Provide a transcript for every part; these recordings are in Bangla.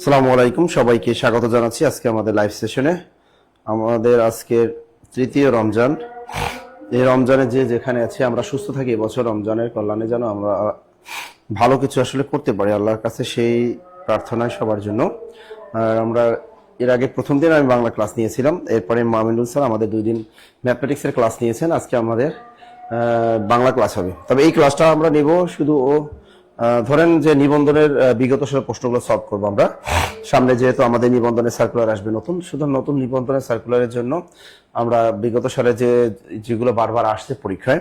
আসসালামু আলাইকুম, সবাইকে স্বাগত জানাচ্ছি আজকে আমাদের লাইভ সেশনে। আমাদের আজকের তৃতীয় রমজান। এই রমজানে যে যেখানে আছে আমরা সুস্থ থাকি, এবছর রমজানের কল্যাণে যেন আমরা ভালো কিছু আসলে করতে পারি আল্লাহর কাছে, সেই প্রার্থনায় সবার জন্য। আর আমরা এর আগে প্রথম দিন আমি বাংলা ক্লাস নিয়েছিলাম, এরপরে মামিনুল স্যার আমাদের 2 দিন ম্যাথমেটিক্সের ক্লাস নিয়েছেন। আজকে আমাদের বাংলা ক্লাস হবে। তবে এই ক্লাসটা আমরা নিব শুধু ধরেন যে নিবন্ধনের বিগত সালের প্রশ্নগুলো সলভ করবো আমরা। সামনে যেহেতু আমাদের নিবন্ধনের সার্কুলার আসবে নতুন, শুধু নতুন নিবন্ধনের সার্কুলারের জন্য আমরা বিগত সালে যেগুলো বারবার আসছে পরীক্ষায়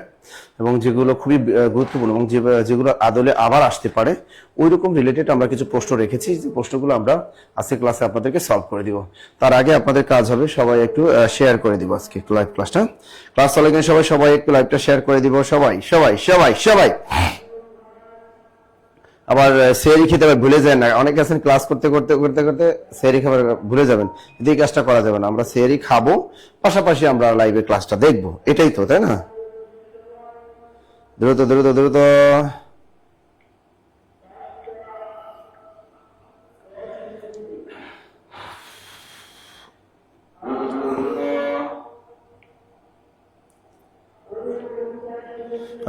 এবং যেগুলো খুবই গুরুত্বপূর্ণ এবং যেগুলো আদলে আবার আসতে পারে ওই রকম রিলেটেড আমরা কিছু প্রশ্ন রেখেছি, যে প্রশ্নগুলো আমরা আজকে ক্লাসে আপনাদেরকে সলভ করে দিব। তার আগে আপনাদের কাজ হবে সবাই একটু শেয়ার করে দিব আজকে লাইভ ক্লাসটা। ক্লাস চলে গেলে সবাই একটু লাইভটা শেয়ার করে দিব। সবাই সবাই সবাই সবাই আবার সেহরি খেতে আবার ভুলে যায় না। অনেকে আছেন ক্লাস করতে করতে করতে করতে সেহরি খাবার ভুলে যাবেন, এই কাজটা করা যাবে না। আমরা সেহরি খাবো, পাশাপাশি আমরা লাইভে ক্লাসটা দেখবো, এটাই তো, তাই না? দ্রুত দ্রুত দ্রুত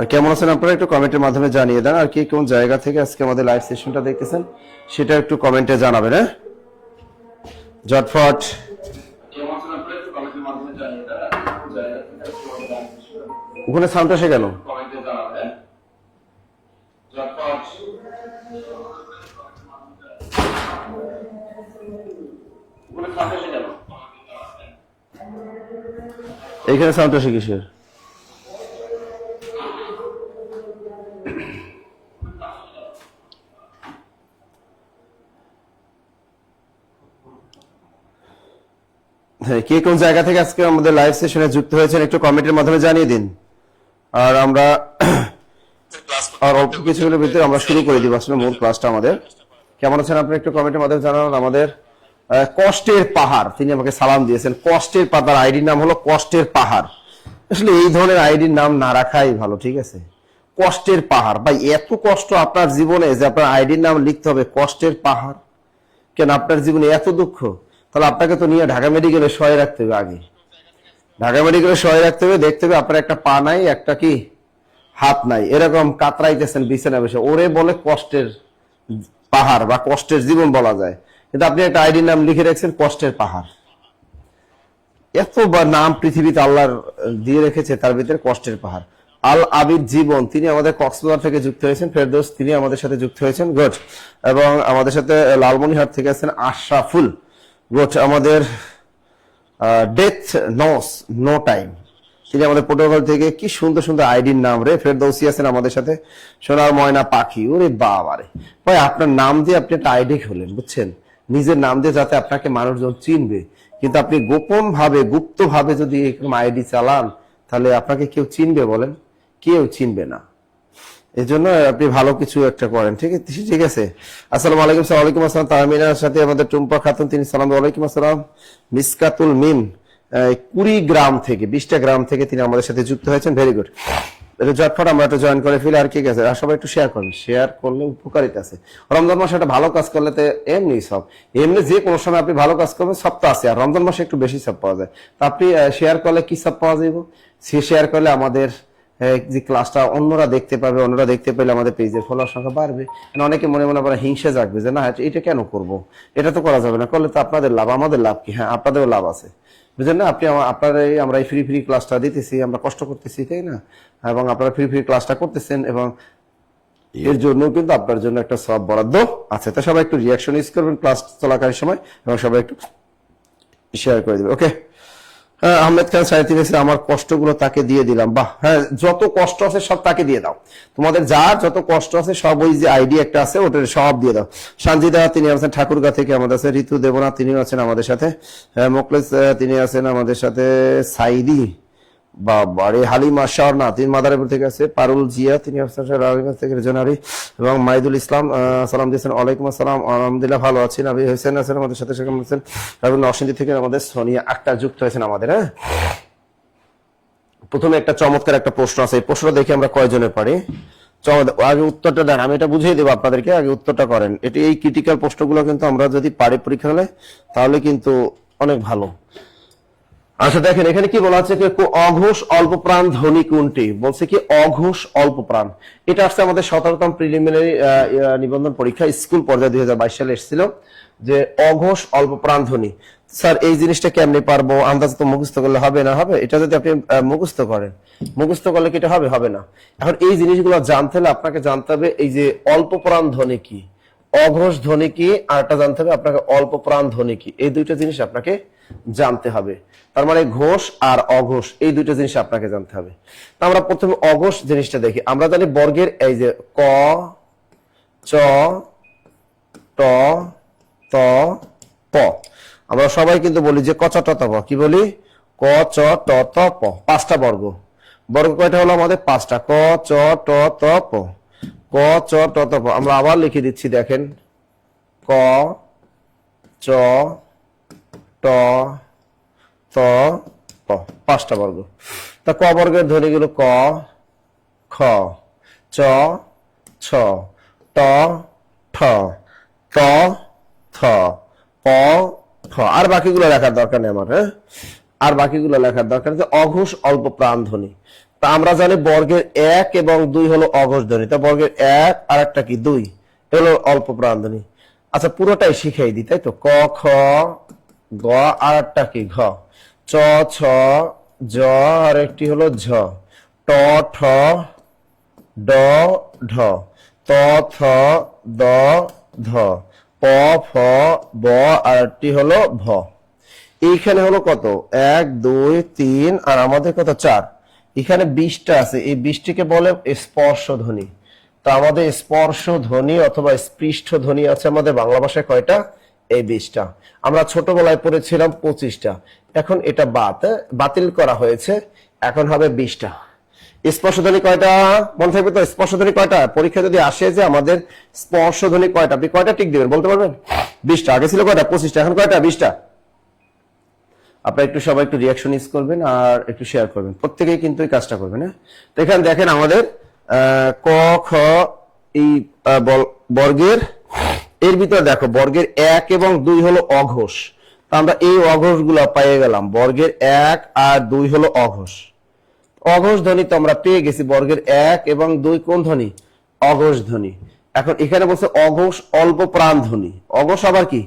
আর কেমন আছেন আপনারা একটু কমেন্টের মাধ্যমে জানিয়ে দেন। আর কি কোন জায়গা থেকে আজকে আমাদের লাইভ সেশনটা দেখতেছেন সেটা একটু কমেন্টে জানাবেন। হ্যাঁ, ঝটফট ওখানে সাউন্ড আসে কেন? এইখানে সাউন্ড আসে কিসের? কে কোন জায়গা থেকে আজকে আমাদের লাইভ সেশনে যুক্ত হয়েছেন একটু কমেন্টের মাধ্যমে জানিয়ে দিন। আর আমরা অল্প কিছুগুলোর ভিতরে আমরা শুরু করে দিব আসলে মূল ক্লাসটা আমাদের। কেমন আছেন আপনি একটু কমেন্টের মাধ্যমে জানান। আমাদের কষ্টের পাহাড়, তিনি আমাকে সালাম দিয়েছেন। কষ্টের পাহাড়, আইডির নাম হলো কষ্টের পাহাড়। আসলে এই ধরনের আইডির নাম না রাখাই ভালো, ঠিক আছে? কষ্টের পাহাড়, ভাই এত কষ্ট আপনার জীবনে যে আপনার আইডির নাম লিখতে হবে কষ্টের পাহাড়? কেন আপনার জীবনে এত দুঃখ? তাহলে আপনাকে তো নিয়ে ঢাকা মেডিকেলে শয়ে রাখতে হবে। আগে ঢাকা মেডিকেলে শয়ে রাখতে হবে, দেখতে হবে আপনার একটা পা নাই, একটা কি হাত নাই, এরকম কাতরাইতেছেন বিছানা বসে। ওরে বলে কষ্টের পাহাড় বা কষ্টের জীবন বলা যায়। কিন্তু আপনি একটা আইডির নাম লিখে রাখছেন কষ্টের পাহাড়। এত নাম পৃথিবীতে আল্লাহর দিয়ে রেখেছে, তার ভিতরে কষ্টের পাহাড়। আল আবিদ জীবন, তিনি আমাদের কক্সবাজার থেকে যুক্ত হয়েছেন। ফেরদৌস, তিনি আমাদের সাথে যুক্ত হয়েছেন। গুড। এবং আমাদের সাথে লালমনিরহাট থেকে আছেন আশরাফুল। গুড। আমাদের ডেথ নোস নো টাইম, তিনি আমাদের প্রোটোকল থেকে। কি সুন্দর সুন্দর আইডির নাম রে। ফেরদৌসি আছেন আমাদের সাথে। সোনার ময়না পাখি, ওরে বাবারে ভাই, আপনার নাম দিয়ে আপনি একটা আইডি খোলেন, বুঝছেন? নিজের নাম দিয়ে যাতে আপনাকে মানুষজন চিনবে। কিন্তু আপনি গোপন ভাবে, গুপ্ত ভাবে যদি এরকম আইডি চালান, তাহলে আপনাকে কেউ চিনবে বলেন? কেউ চিনবে না। এই জন্য আপনি ভালো কিছু একটা করেন, ঠিক আছে? ঠিক আছে। আসসালামু আলাইকুম। ওয়ালাইকুম আসসালাম। তাহমিনার সাথে আমাদের টুম্পা খাতুন, তিনি সালাম। ওয়ালাইকুম আসসালাম। মিসকাতুল মিম 20 গ্রাম থেকে 20টা গ্রাম থেকে তিনি আমাদের সাথে যুক্ত হয়েছেন। Very good. এটা ঝটফট আমরা একটু জয়েন করে ফেলি। আর কি আছে, আর সবাই একটু শেয়ার করবেন। শেয়ার করলে উপকারিতা আছে। রমজান মাসে একটা ভালো কাজ করলে তো এমনি সব, এমনি যে কোনো সময় আপনি ভালো কাজ করবেন সব তো আছে, আর রমজান মাসে একটু বেশি সব পাওয়া যায়। তা আপনি শেয়ার করলে কি সব পাওয়া যাবে? সে শেয়ার করলে আমাদের যে ক্লাসটা অন্যরা দেখতে পাবে, অন্যরা দেখতে পেলে আমাদের পেজের ফলোয়ার সংখ্যা বাড়বে। অনেকে মনে মনে আবার হিংসা জাগবে যে না এটা কেন করব, এটা তো করা যাবে না, করলে তো আপনাদের লাভ, আমাদের লাভ কি? হ্যাঁ, আপনাদেরও লাভ আছে, বুঝলেন না? আপনি আমরা এই ফ্রি ক্লাসটা দিতেছি, আমরা কষ্ট করতেছি, তাই না? এবং আপনারা ফ্রি ক্লাসটা করতেছেন এবং এর জন্য কিন্তু আপনার জন্য একটা সব বরাদ্দ আছে। তা সবাই একটু রিয়াকশন ইউজ করবেন ক্লাস চলাকালীন সময় এবং সবাই একটু শেয়ার করে দেবে। ওকে। আহমেদ খান সাহেব, তিনি আমার কষ্টগুলো তাকে দিয়ে দিলাম। বাহ, হ্যাঁ, যত কষ্ট আছে সব তাকে দিয়ে দাও। তোমাদের যার যত কষ্ট আছে সব ওই যে আইডি একটা আছে ওটার সব দিয়ে দাও। সঞ্জিদা, তিনি আছেন ঠাকুরগা থেকে আমাদের আছে। ঋতু দেবনাথ, তিনি আছেন আমাদের সাথে। মোকলেস, তিনি আছেন আমাদের সাথে। সাইদি, বাবারে, হালিমা শাহনা, তিনি মাদারীপুর থেকে আছে। পারুল জিয়া, তিনি থেকে রেজনারি। এবং মাইদুল ইসলাম সালাম দিয়েছেন। ওয়ালাইকুম আসসালাম। আলহামদুলিল্লাহ ভালো আছেন। আবি হোসেন আছেন আমাদের সাথে। সেখানে আছেন নরসিংদী থেকে আমাদের সোনিয়া আক্তার যুক্ত হয়েছেন আমাদের। হ্যাঁ, প্রথমে একটা চমৎকার একটা প্রশ্ন আছে, এই প্রশ্নটা দেখে আমরা কয়জনে পারি। আগে উত্তরটা দেন, আমি এটা বুঝিয়ে দেবো আপনাদেরকে, আগে উত্তরটা করেন। এটি এই ক্রিটিক্যাল প্রশ্নগুলো কিন্তু আমরা যদি পারি পরীক্ষা হলে তাহলে কিন্তু অনেক ভালো। আচ্ছা দেখেন এখানে কি বলা হচ্ছে, অঘোষ অল্প প্রাণ ধ্বনি কোনটি? বলছে কি অঘোষ অল্প প্রাণ। এটা আসছে আমাদের 17তম প্রিলিমিনারি নিবন্ধন পরীক্ষা স্কুল পর্যায়ে 2022 সালে এসেছিল যে অঘোষ অল্প প্রাণ ধ্বনি। স্যার এই জিনিসটা কেমনে পারবো, আন্দাজ তো মুখস্থ করলে হবে না? হবে, এটা যদি আপনি মুখস্থ করেন, মুখস্থ করলে কি এটা হবে? হবে না। এখন এই জিনিসগুলো জানতে হলে আপনাকে জানতে হবে এই যে অল্প প্রাণ ধ্বনি কি, অঘোষ ধ্বনি কি, আর একটা জানতে হবে আপনাকে অল্প প্রাণ ধ্বনি কি। এই দুইটা জিনিস আপনাকে জানতে হবে। তার মানে ঘোষ আর অঘোষ এই দুইটা জিনিস আপনাকে জানতে হবে। আমরা প্রথমে অঘোষ জিনিসটা দেখি। আমরা জানি বর্গের এই যে ক, চ, ট, ত, প, আমরা সবাই কিন্তু বলি যে ক, চ, ট, ত, প। কি বলি? ক, চ, ট, ত, প। পাঁচটা বর্গ। বর্গ কয়টা হলো আমাদের? পাঁচটা। ক, চ, ট, ত, প। ক, চ, ট, ত, প। আমরা আবার লিখে দিচ্ছি, দেখেন ক, চ, ট, ত, প। পাঁচটা বর্গ। তা ক বর্গের ধ্বনিগুলো ক, খ, চ, ছ, ট, ঠ, ত, থ, প, ফ। আর বাকিগুলো লেখার দরকার নেই আমার, হ্যাঁ, আর বাকিগুলো লেখার দরকার নেই। অঘোষ অল্প প্রাণ ধ্বনি। তা আমরা জানি বর্গের 1 এবং 2 হলো অঘোষ ধ্বনি। তা বর্গের 1 আর একটা কি 2 হলো অল্প প্রাণ ধ্বনি। আচ্ছা পুরোটাই শিখাই দিই, তাই তো? ক, খ, গ আর একটা কি ঘ, চ, ছ, জ আর একটি হলো ঝ, ট, ঠ, ড, ঢ, ত, থ, দ, ধ, প, ফ, ব আর একটি হলো ভ। এইখানে হলো কত? 1 2 3 আর আমাদের কত? 4। এখানে 20টা আছে। এই 20টিকে বলে স্পর্শ ধ্বনি। তো আমাদের স্পর্শ ধ্বনি অথবা স্পৃষ্ট ধ্বনি আছে আমাদের বাংলা ভাষায় কয়টা? এই 20টা। আমরা ছোটবেলায় পড়েছিলাম 25টা। এখন এটা বাতিল করা হয়েছে, এখন হবে 20টা। স্পর্শধ্বনি কয়টা মনে থাকবে তো? স্পর্শধ্বনি কয়টা? পরীক্ষা যদি আসে যে আমাদের স্পর্শধ্বনি কয়টা, আপনি কয়টা টিক দিবেন বলতে পারবেন? 20টা। আগে ছিল কয়টা? 25টা। এখন কয়টা? 20টা। আপনারা একটু সবাই একটু রিয়াকশন ইউজ করবেন আর একটু শেয়ার করবেন, প্রত্যেকেই কিন্তু এই কাজটা করবেন। হ্যাঁ, তো এখানে দেখেন আমাদের ক, খ এই বর্গের এর ভিতরে দেখো বর্গের 1 এবং 2 হলো অঘোষ। তো আমরা এই অঘোষ গুলা পেয়ে গেলাম। বর্গের 1 আর 2 হলো অঘোষ। অঘোষ ধ্বনি তো আমরা পেয়ে গেছি। বর্গের 1 এবং 2 কোন ধ্বনি? অঘোষ ধ্বনি। এখন এখানে বলছে অঘোষ অল্প প্রাণ ধ্বনি। অঘোষ আবার কি?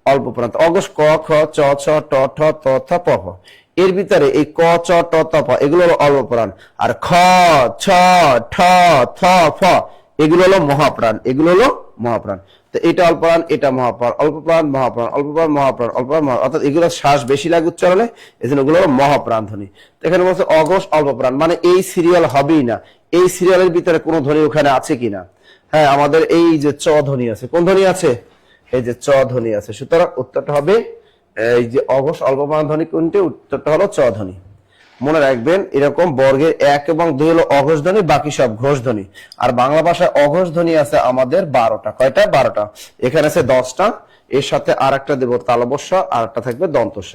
অল্প প্রাণ। অঘোষ ক, খ, চ, ছ, ট, ঠ, ত, থ, প, ফ। এর ভিতরে এই ক, চ, ট, ত, প এগুলো হলো অল্প প্রাণ। আর খ, ছ, ঠ, থ, ফ এগুলো হলো মহাপ্রাণ। এগুলো হলো মহাপ্রাণ। তো এটা অল্প প্রাণ, এটা মহাপ্রাণ, অল্প প্রাণ, মহাপ্রাণ, অল্প প্রাণ, মহাপ্রাণ, অল্প প্রাণ, অর্থাৎ এগুলো শ্বাস বেশি লাগে উচ্চারণে, এই জন্য এগুলো হলো মহাপ্রাণ ধ্বনি। এখানে বলছে অঘোষ অল্প প্রাণ, মানে এই সিরিয়াল হবেই না। এই সিরিয়ালের ভিতরে কোন ধ্বনি ওখানে আছে কিনা? হ্যাঁ, আমাদের এই যে চ ধ্বনি আছে। কোন ধ্বনি আছে? এই যে চ ধ্বনি আছে। সুতরাং উত্তরটা হবে এই যে অঘোষ অল্প প্রাণ ধ্বনি কোনটি? উত্তরটা হলো চ ধ্বনি। মনে রাখবেন এরকম বর্গের 1 এবং 2 হলো অঘোষ ধ্বনি, বাকি সব ঘোষ ধ্বনি। আর বাংলা ভাষায় অঘোষ ধ্বনি আছে আমাদের 12টা। কয়টা? 12টা। এখানে আছে 10টা, এর সাথে আর একটা দেব তালবস্য, আর একটা থাকবে দন্তস্য।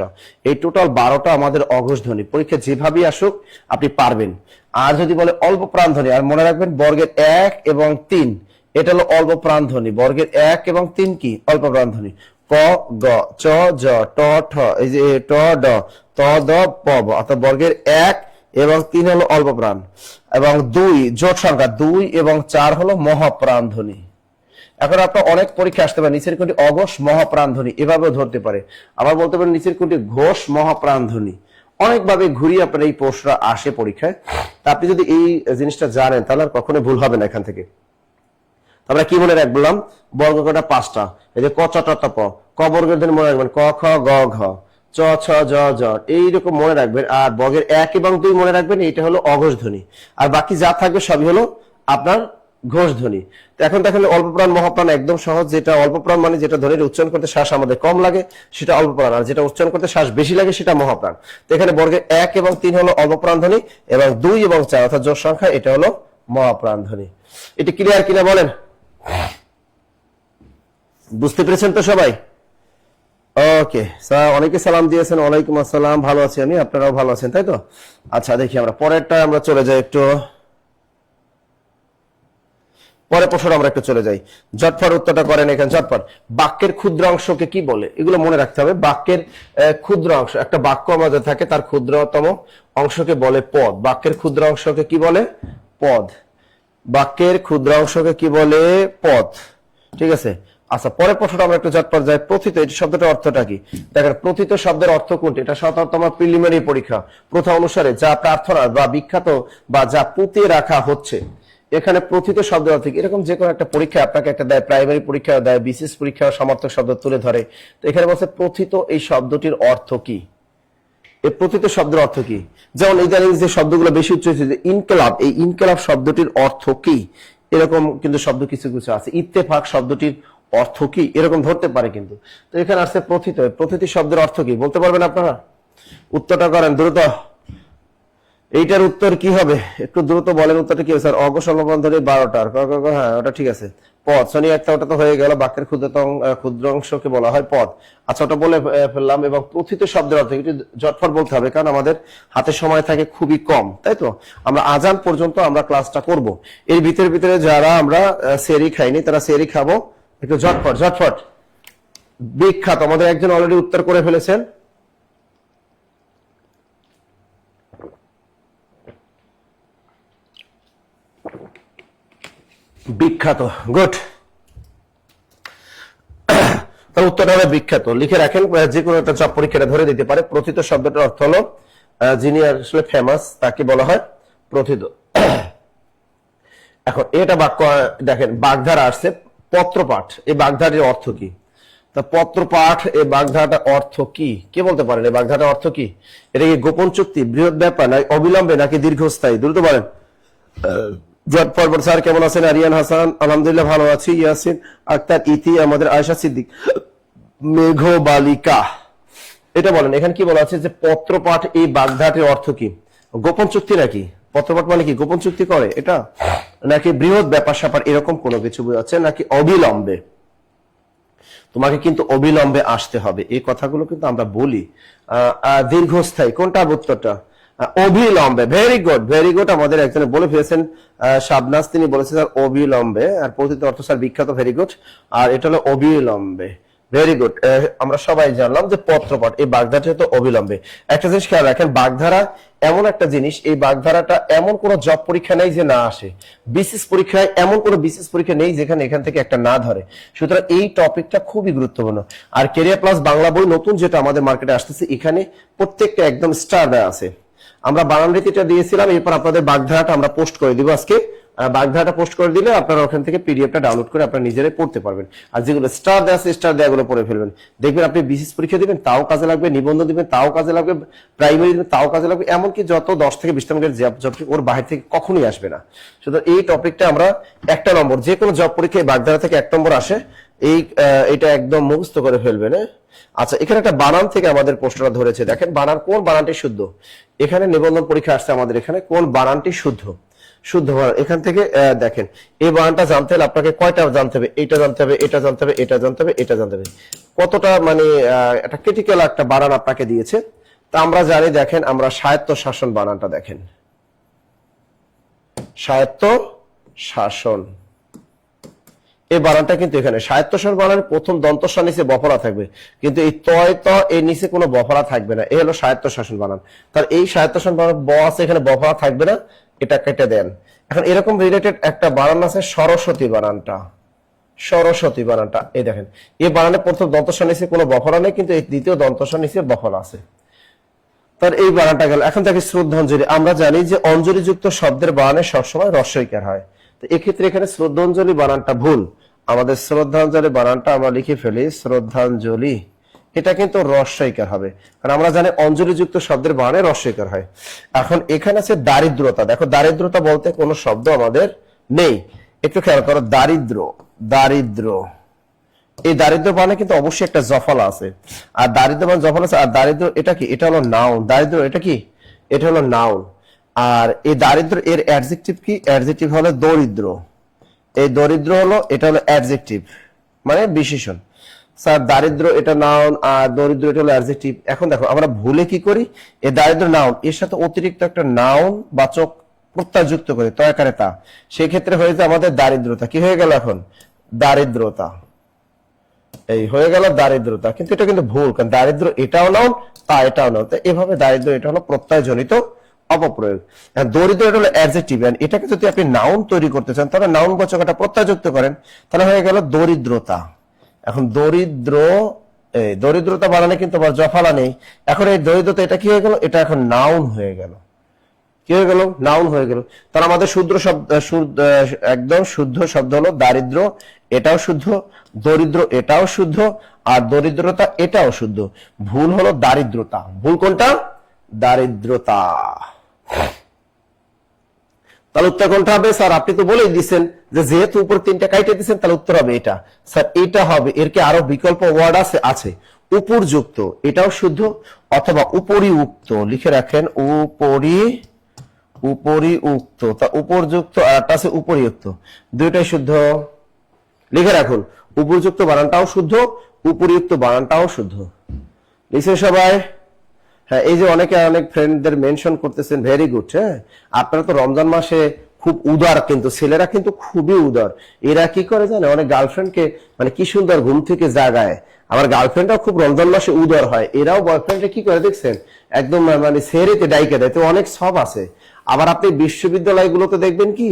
এই টোটাল 12টা আমাদের অঘোষ ধ্বনি। পরীক্ষা যেভাবেই আসুক আপনি পারবেন। আর যদি বলে অল্প প্রাণ ধ্বনি, আর মনে রাখবেন বর্গের 1 এবং 3 এটা হলো অল্প প্রাণ ধ্বনি। বর্গের 1 এবং 3 কি? অল্প প্রাণ ধ্বনি। ক, গ, চ, জ, ট, ঠ, এই যে ট, ড, ত, দ, প, ব। অর্থাৎ বর্গের 1 এবং 3 হলো অল্প প্রাণ, এবং 2 জোট সংখ্যা 2 এবং 4 হলো মহাপ্রাণ ধ্বনি। এখন আপনার অনেক পরীক্ষা আসতে পারে নিচের কোনটি অঘোষ মহাপ্রাণ ধ্বনি, এভাবেও ধরতে পারে। আবার বলতে পারেন নিচের কোনটি ঘোষ মহাপ্রাণ ধ্বনি। অনেকভাবে ঘুরিয়ে আপনার এই প্রশ্নটা আসে পরীক্ষায়। তা আপনি যদি এই জিনিসটা জানেন তাহলে আর কখনো ভুল হবে না এখান থেকে। আমরা কি মনে রাখলাম? বর্গ কটা? 5টা। এই যে ক, চ, ট, ত, প। ক বর্গের ধ্বনি মনে রাখবেন ক, খ, গ, ঘ, চ, ছ, জ, জ, এইরকম মনে রাখবেন। আর বর্গের 1 এবং 2 মনে রাখবেন, এটা হলো অঘোষ ধ্বনি। আর বাকি যা থাকবে সবই হলো আপনার ঘোষ ধ্বনি। তো এখন দেখেন অল্প প্রাণ মহাপ্রাণ একদম সহজ। যেটা অল্প প্রাণ মানে যেটা ধ্বনির উচ্চারণ করতে শ্বাস আমাদের কম লাগে সেটা অল্প প্রাণ, আর যেটা উচ্চারণ করতে শ্বাস বেশি লাগে সেটা মহাপ্রাণ। তো এখানে বর্গের 1 এবং 3 হলো অল্প প্রাণ ধ্বনি, এবং 2 এবং 4 অর্থাৎ জোড় সংখ্যা এটা হলো মহাপ্রাণ ধ্বনি। এটা ক্লিয়ার কিনা বলেন? বুঝতে পেরেছেন তো সবাই? ওকে স্যার, অনেকে সালাম দিয়েছেন। ওয়ালাইকুম আসসালাম, ভালো আছি আমি, আপনারাও ভালো আছেন তাই তো? আচ্ছা দেখি আমরা পরেরটা আমরা চলে যাই একটু। পরে প্রশ্ন আমরা একটু চলে যাই, ঝটপট উত্তরটা করেন এখানে ঝটপট। বাক্যের ক্ষুদ্রাংশকে কি বলে? এগুলো মনে রাখতে হবে। বাক্যের ক্ষুদ্রাংশ, একটা বাক্য আমাদের থাকে, তার ক্ষুদ্রতম অংশকে বলে পদ। বাক্যের ক্ষুদ্রাংশকে কি বলে? পদ। বাক্যের ক্ষুদ্রাংশকে কি বলে? পদ। ঠিক আছে। আচ্ছা, পরের প্রশ্নটা আমরা একটু ঝটপট যাই। প্রথিত, এই শব্দটার অর্থটা কি? দেখেন, প্রথিত শব্দের অর্থ কোনটি? এটা সাধারণত আমার প্রিলিমিনারি পরীক্ষা প্রথা অনুসারে যা প্রার্থনা বা বিখ্যাত বা যা পুঁতে রাখা হচ্ছে, এখানে প্রথিত শব্দের অর্থ কি? এরকম যে কোনো একটা পরীক্ষা আপনাকে একটা দেয়, প্রাইমারি পরীক্ষা দেয়, বিশেষ পরীক্ষা সমার্থক শব্দ তুলে ধরে। তো এখানে বলছে প্রথিত এই শব্দটির অর্থ কি? এই প্রথিত শব্দের অর্থ কি? যেমন ইদানিং যে শব্দগুলো বেশি উচ্চারিত হচ্ছে, ইনকেলাব, এই ইনকেলাব শব্দটির অর্থ কি? এরকম কিন্তু শব্দ কিছু কিছু আছে। ইত্তেফাক শব্দটির অর্থ কি? এরকম ধরতে পারে কিন্তু। তো এখানে আসছে প্রথিত। প্রথিত শব্দের অর্থ কি বলতে পারবেন আপনারা? উত্তরটা করেন দ্রুত। এইটার উত্তর কি হবে? একটু দ্রুত বলেন উত্তরটা কি হবে স্যার? অগসলবন ধরে 12টার। হ্যাঁ, ওটা ঠিক আছে। পদ। শনি একটা, ওটা তো হয়ে গেল। বাক্যের ক্ষুদ্রাংশকে বলা হয় পদ। আচ্ছা, ওটা বলে ফেললাম। এবং প্রথিত শব্দের অর্থ একটু ঝটফট বলতে হবে, কারণ আমাদের হাতে সময় থাকে খুবই কম, তাই তো? আমরা আজান পর্যন্ত আমরা ক্লাসটা করব। এর ভিতরে যারা আমরা সেরি খাইনি, তারা সেরি খাবো। একটু ঝটফট ঝটফট। বিখ্যাত, আমাদের একজন অলরেডি উত্তর করে ফেলেছেন। বিখ্যাত, গুড। তার উত্তরটা হবে বিখ্যাত। লিখে রাখেন, যে কোনো একটা জব পরীক্ষাটা ধরে দিতে পারে। প্রথিত শব্দটার অর্থ হলো যিনি আসলে ফেমাস, তাকে বলা হয় প্রথিত। এখন এটা বাক্য দেখেন, বাগধারা আসছে পত্রপাঠ। এই বাগধারার অর্থ কি? তা পত্রপাঠ, এই বাগধারাটার অর্থ কি? কে বলতে পারেন এই বাগধারাটার অর্থ কি? এটা কি গোপন চুক্তি, বৃহৎ ব্যাপার, নাকি অবিলম্বে, নাকি দীর্ঘস্থায়ী? দ্রুত বলেন। স্যার কেমন আছেন? আরিয়ান হাসান, আলহামদুলিল্লাহ ভালো আছি। ইয়াসিন আক্তার, ইতি, আমাদের আয়েশা সিদ্দিক, মেঘবালিকা। এটা বলেন, এখানে কি বলা আছে যে পত্রপাঠ এই বাগধারাটির অর্থ কি? গোপন চুক্তি নাকি? পত্রপাঠ মানে কি গোপন চুক্তি করে এটা, নাকি বৃহৎ ব্যাপার স্যাপার এরকম কোনো কিছু বোঝাচ্ছে, নাকি অবিলম্বে? তোমাকে কিন্তু অবিলম্বে আসতে হবে, এই কথাগুলো কিন্তু আমরা বলি। দীর্ঘস্থায়ী, কোনটা উত্তরটা? অবিলম্বে। Very good, very good. আমাদের একজনে বলে ফেলেছেন, শাবনাজ, তিনি বলেছেন স্যার অবিলম্বে। আর প্রথিত অর্থ স্যার বিখ্যাত, ভেরি গুড। আর এটা হলো অবিলম্বে, ভেরি গুড। আমরা সবাই জানলাম যে পত্রপাঠ এই বাগধারাটা তো অবিলম্বে। একটা জিনিস খেয়াল রাখেন, বাগধারা এমন একটা জিনিস, এই বাগধারাটা এমন কোন জব পরীক্ষা নেই যে না আসে। বিশেষ পরীক্ষায় এমন কোন বিশেষ পরীক্ষা নেই যেখানে এখান থেকে একটা না ধরে। সুতরাং এই টপিকটা খুবই গুরুত্বপূর্ণ। আর ক্যারিয়ার প্লাস বাংলা বই নতুন যেটা আমাদের মার্কেটে আসতেছে, এখানে প্রত্যেকটা একদম স্টার দেওয়া আছে। আমরা বানান রীতিটা দিয়েছিলাম, এরপর আপনাদের বাগধারাটা আমরা পোস্ট করে দিব আজকে। বাগধারাটা পোস্ট করে দিলে আপনারা ওখান থেকে পিডিএফটা ডাউনলোড করে আপনারা নিজেরাই পড়তে পারবেন। আর যেগুলো স্টার দেওয়া আছে, স্টার দেওয়াগুলো পড়ে ফেলবেন। দেখবেন আপনি বিশেষ পরীক্ষা দিবেন তাও কাজে লাগবে, নিবন্ধন দিবেন তাও কাজে লাগবে, প্রাইমারি দিবেন তাও কাজে লাগবে। এমনকি যত 10 থেকে 20টা মিনিটের জব ওর বাহির থেকে কখনোই আসবে না। সুতরাং এই টপিকটা আমরা 1 নম্বর, যে কোনো জব পরীক্ষায় বাগধারা থেকে 1 নম্বর আসে, এটা একদম মুখস্থ করে ফেলবেন। আচ্ছা, এখানে একটা বানান থেকে আমাদের প্রশ্নটা ধরেছে। দেখেন বানান, কোন বানানটি শুদ্ধ? এখানে নিবন্ধন পরীক্ষা আসছে আমাদের, এখানে কোন বানানটি শুদ্ধ? শুদ্ধ বানান। এখান থেকে দেখেন, এই বানানটা জানতে হলে আপনাকে কয়টা জানতে হবে? এটা জানতে হবে, এটা জানতে হবে, এটা জানতে হবে, এটা জানতে হবে। কতটা মানে একটা ক্রিটিক্যাল একটা বানান আপনাকে দিয়েছে। তা আমরা জানি, দেখেন আমরা স্বায়ত্ত শাসন বানানটা দেখেন, স্বায়ত্ত শাসন। এই বানানটা কিন্তু এখানে স্বায়ত্তশাসন বানানের প্রথম দন্তস্বর নিচে বফলা থাকবে, কিন্তু এই তয় ত এর নিচে কোনো বফলা থাকবে না। এই হলো স্বায়ত্তশাসন বানান। তার এই স্বায়ত্তশাসন বানান ব আছে, এখানে বফলা থাকবে না, এটা কেটে দেন। এখন এরকম রিলেটেড একটা বানান আছে সরস্বতী বানানটা। সরস্বতী বানানটা এই দেখেন, এই বানানের প্রথম দন্তস্বর নিচে কোনো বফলা নেই, কিন্তু এই দ্বিতীয় দন্তস্বর নিচে বফলা আছে। তার এই বানানটা গেল। এখন দেখি শ্রদ্ধাঞ্জলি। আমরা জানি যে অঞ্জলি যুক্ত শব্দের বানানে সবসময় রস্বইকার হয়। তো এক্ষেত্রে এখানে শ্রদ্ধাঞ্জলি বানানটা ভুল। আমাদের শ্রদ্ধাঞ্জলি বানানটা আমরা লিখে ফেলি শ্রদ্ধাঞ্জলি, এটা কিন্তু রস্বইকার হবে, কারণ আমরা জানি অঞ্জলি যুক্ত শব্দের বানানে রস্বইকার হয়। এখন এখানে আছে দারিদ্রতা। দেখো, দারিদ্রতা বলতে কোনো শব্দ আমাদের নেই। একটু খেয়াল করো, দারিদ্র, দারিদ্র, এই দারিদ্র বানানে কিন্তু অবশ্যই একটা জফলা আছে। আর দারিদ্র মানে জফলা আছে। আর দারিদ্র এটা কি? এটা হলো নাউন। দারিদ্র এটা কি? এটা হলো নাউন। আর এই দারিদ্র এর অ্যাডজেক্টিভ কি? অ্যাডজেক্টিভ হলো দরিদ্র। এই দরিদ্র হলো, এটা হলো অ্যাডজেক্টিভ মানে বিশেষণ। স্যার দারিদ্র এটা নাউন আর দরিদ্র এটা হলো অ্যাডজেক্টিভ। এখন দেখো আমরা ভুলে কি করি, এই দারিদ্র নাউন, এর সাথে অতিরিক্ত একটা নাউন বাচক প্রত্যয়যুক্ত করে তয়াকারে তা, সেই ক্ষেত্রে হয়েছে আমাদের দারিদ্রতা। কি হয়ে গেল এখন? দারিদ্রতা। এই হয়ে গেল দারিদ্রতা, কিন্তু এটা কিন্তু ভুল, কারণ দারিদ্র এটাও নাউন, তা এটাও নাউন। এভাবে দারিদ্র এটা হলো প্রত্যয়জনিত অপপ্রয়োগ। দরিদ্র এটা হলো অ্যাডজেক্টিভ, এটাকে যদি আপনি নাউন তৈরি করতে চান তাহলে নাউন বাচকটা প্রত্যয়যুক্ত করেন, তাহলে হয়ে গেল দরিদ্রতা। এখন দরিদ্র, এই দরিদ্রতা বানানে কিন্তু আবার জফালা নেই। এখন এই দরিদ্রতা এটা কি হয়ে গেল? এটা এখন নাউন হয়ে গেল। কি হয়ে গেল? নাউন হয়ে গেল। তাহলে আমাদের শুদ্ধ শব্দ, একদম শুদ্ধ শব্দ হলো দারিদ্র, এটাও শুদ্ধ, দরিদ্র এটাও শুদ্ধ, আর দরিদ্রতা এটাও শুদ্ধ। ভুল হলো দারিদ্রতা। ভুল কোনটা? দারিদ্রতা। তাহলে উত্তর কোনটা হবে? স্যার আপনি তো বলেই দিচ্ছেন যে যেহেতু উপর তিনটা কাইটে দিচ্ছেন তাহলে উত্তর হবে এটা। স্যার এটা হবে, এর কি আরো বিকল্প ওয়ার্ড আছে? আছে। উপরযুক্ত এটাও শুদ্ধ, অথবা উপরিউক্ত, লিখে রাখেন উপরিউক্ত। তা উপরযুক্ত আর একটা আছে উপরিউক্ত, দুইটাই শুদ্ধ, লিখে রাখুন। উপযুক্ত বানানটাও শুদ্ধ, উপরিউক্ত বানানটাও শুদ্ধ। লিখছেন সবাই? হ্যাঁ, এই যে অনেকে অনেক ফ্রেন্ডদের মেনশন করতেছেন, ভেরি গুড। হ্যাঁ, আপনারা তো রমজান মাসে খুব উদার, কিন্তু ছেলেরা কিন্তু খুবই উদার। এরা কি করে জানে? অনেক গার্লফ্রেন্ডকে মানে কি সুন্দর ঘুম থেকে জাগায়। আমার গার্লফ্রেন্ডরাও খুব রমজান মাসে উদার হয়, এরাও বয়ফ্রেন্ডে কি করে দেখছেন, একদম মানে সেরেতে ডাইকে দেয়। তো অনেক সব আছে। আবার আপনি বিশ্ববিদ্যালয়গুলোতে দেখবেন কি,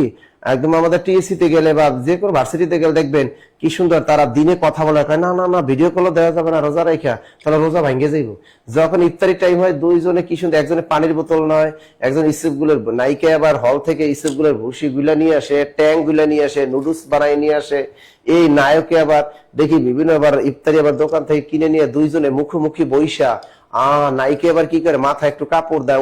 একদম আমাদের টিএসসি তে গেলে বা যে কোনো ভার্সিটিতে গেলে দেখবেন কি সুন্দর তারা দিনে কথা বলে, কয় না না না ভিডিও কলও দেওয়া যাবে না, রোজা রাখা, তাহলে রোজা ভাঙ্গে যাইব। যখন ইফতারি টাইম হয় দুইজনে কি সুন্দর, একজনে পানির বোতল নয়, একজন ইসেফ গুলোর নাইকে আবার হল থেকে ইসেফ গুলোর ভুসি গুলা নিয়ে আসে, ট্যাঙ্ক গুলা নিয়ে আসে, নুডলস বানাই নিয়ে আসে। এই নায়কে আবার দেখি বিভিন্ন আবার ইফতারি আবার দোকান থেকে কিনে নিয়ে দুইজনে মুখোমুখি বইসা, নায়িকা এবার কি করে, মাথায় একটু কাপড় দেয়,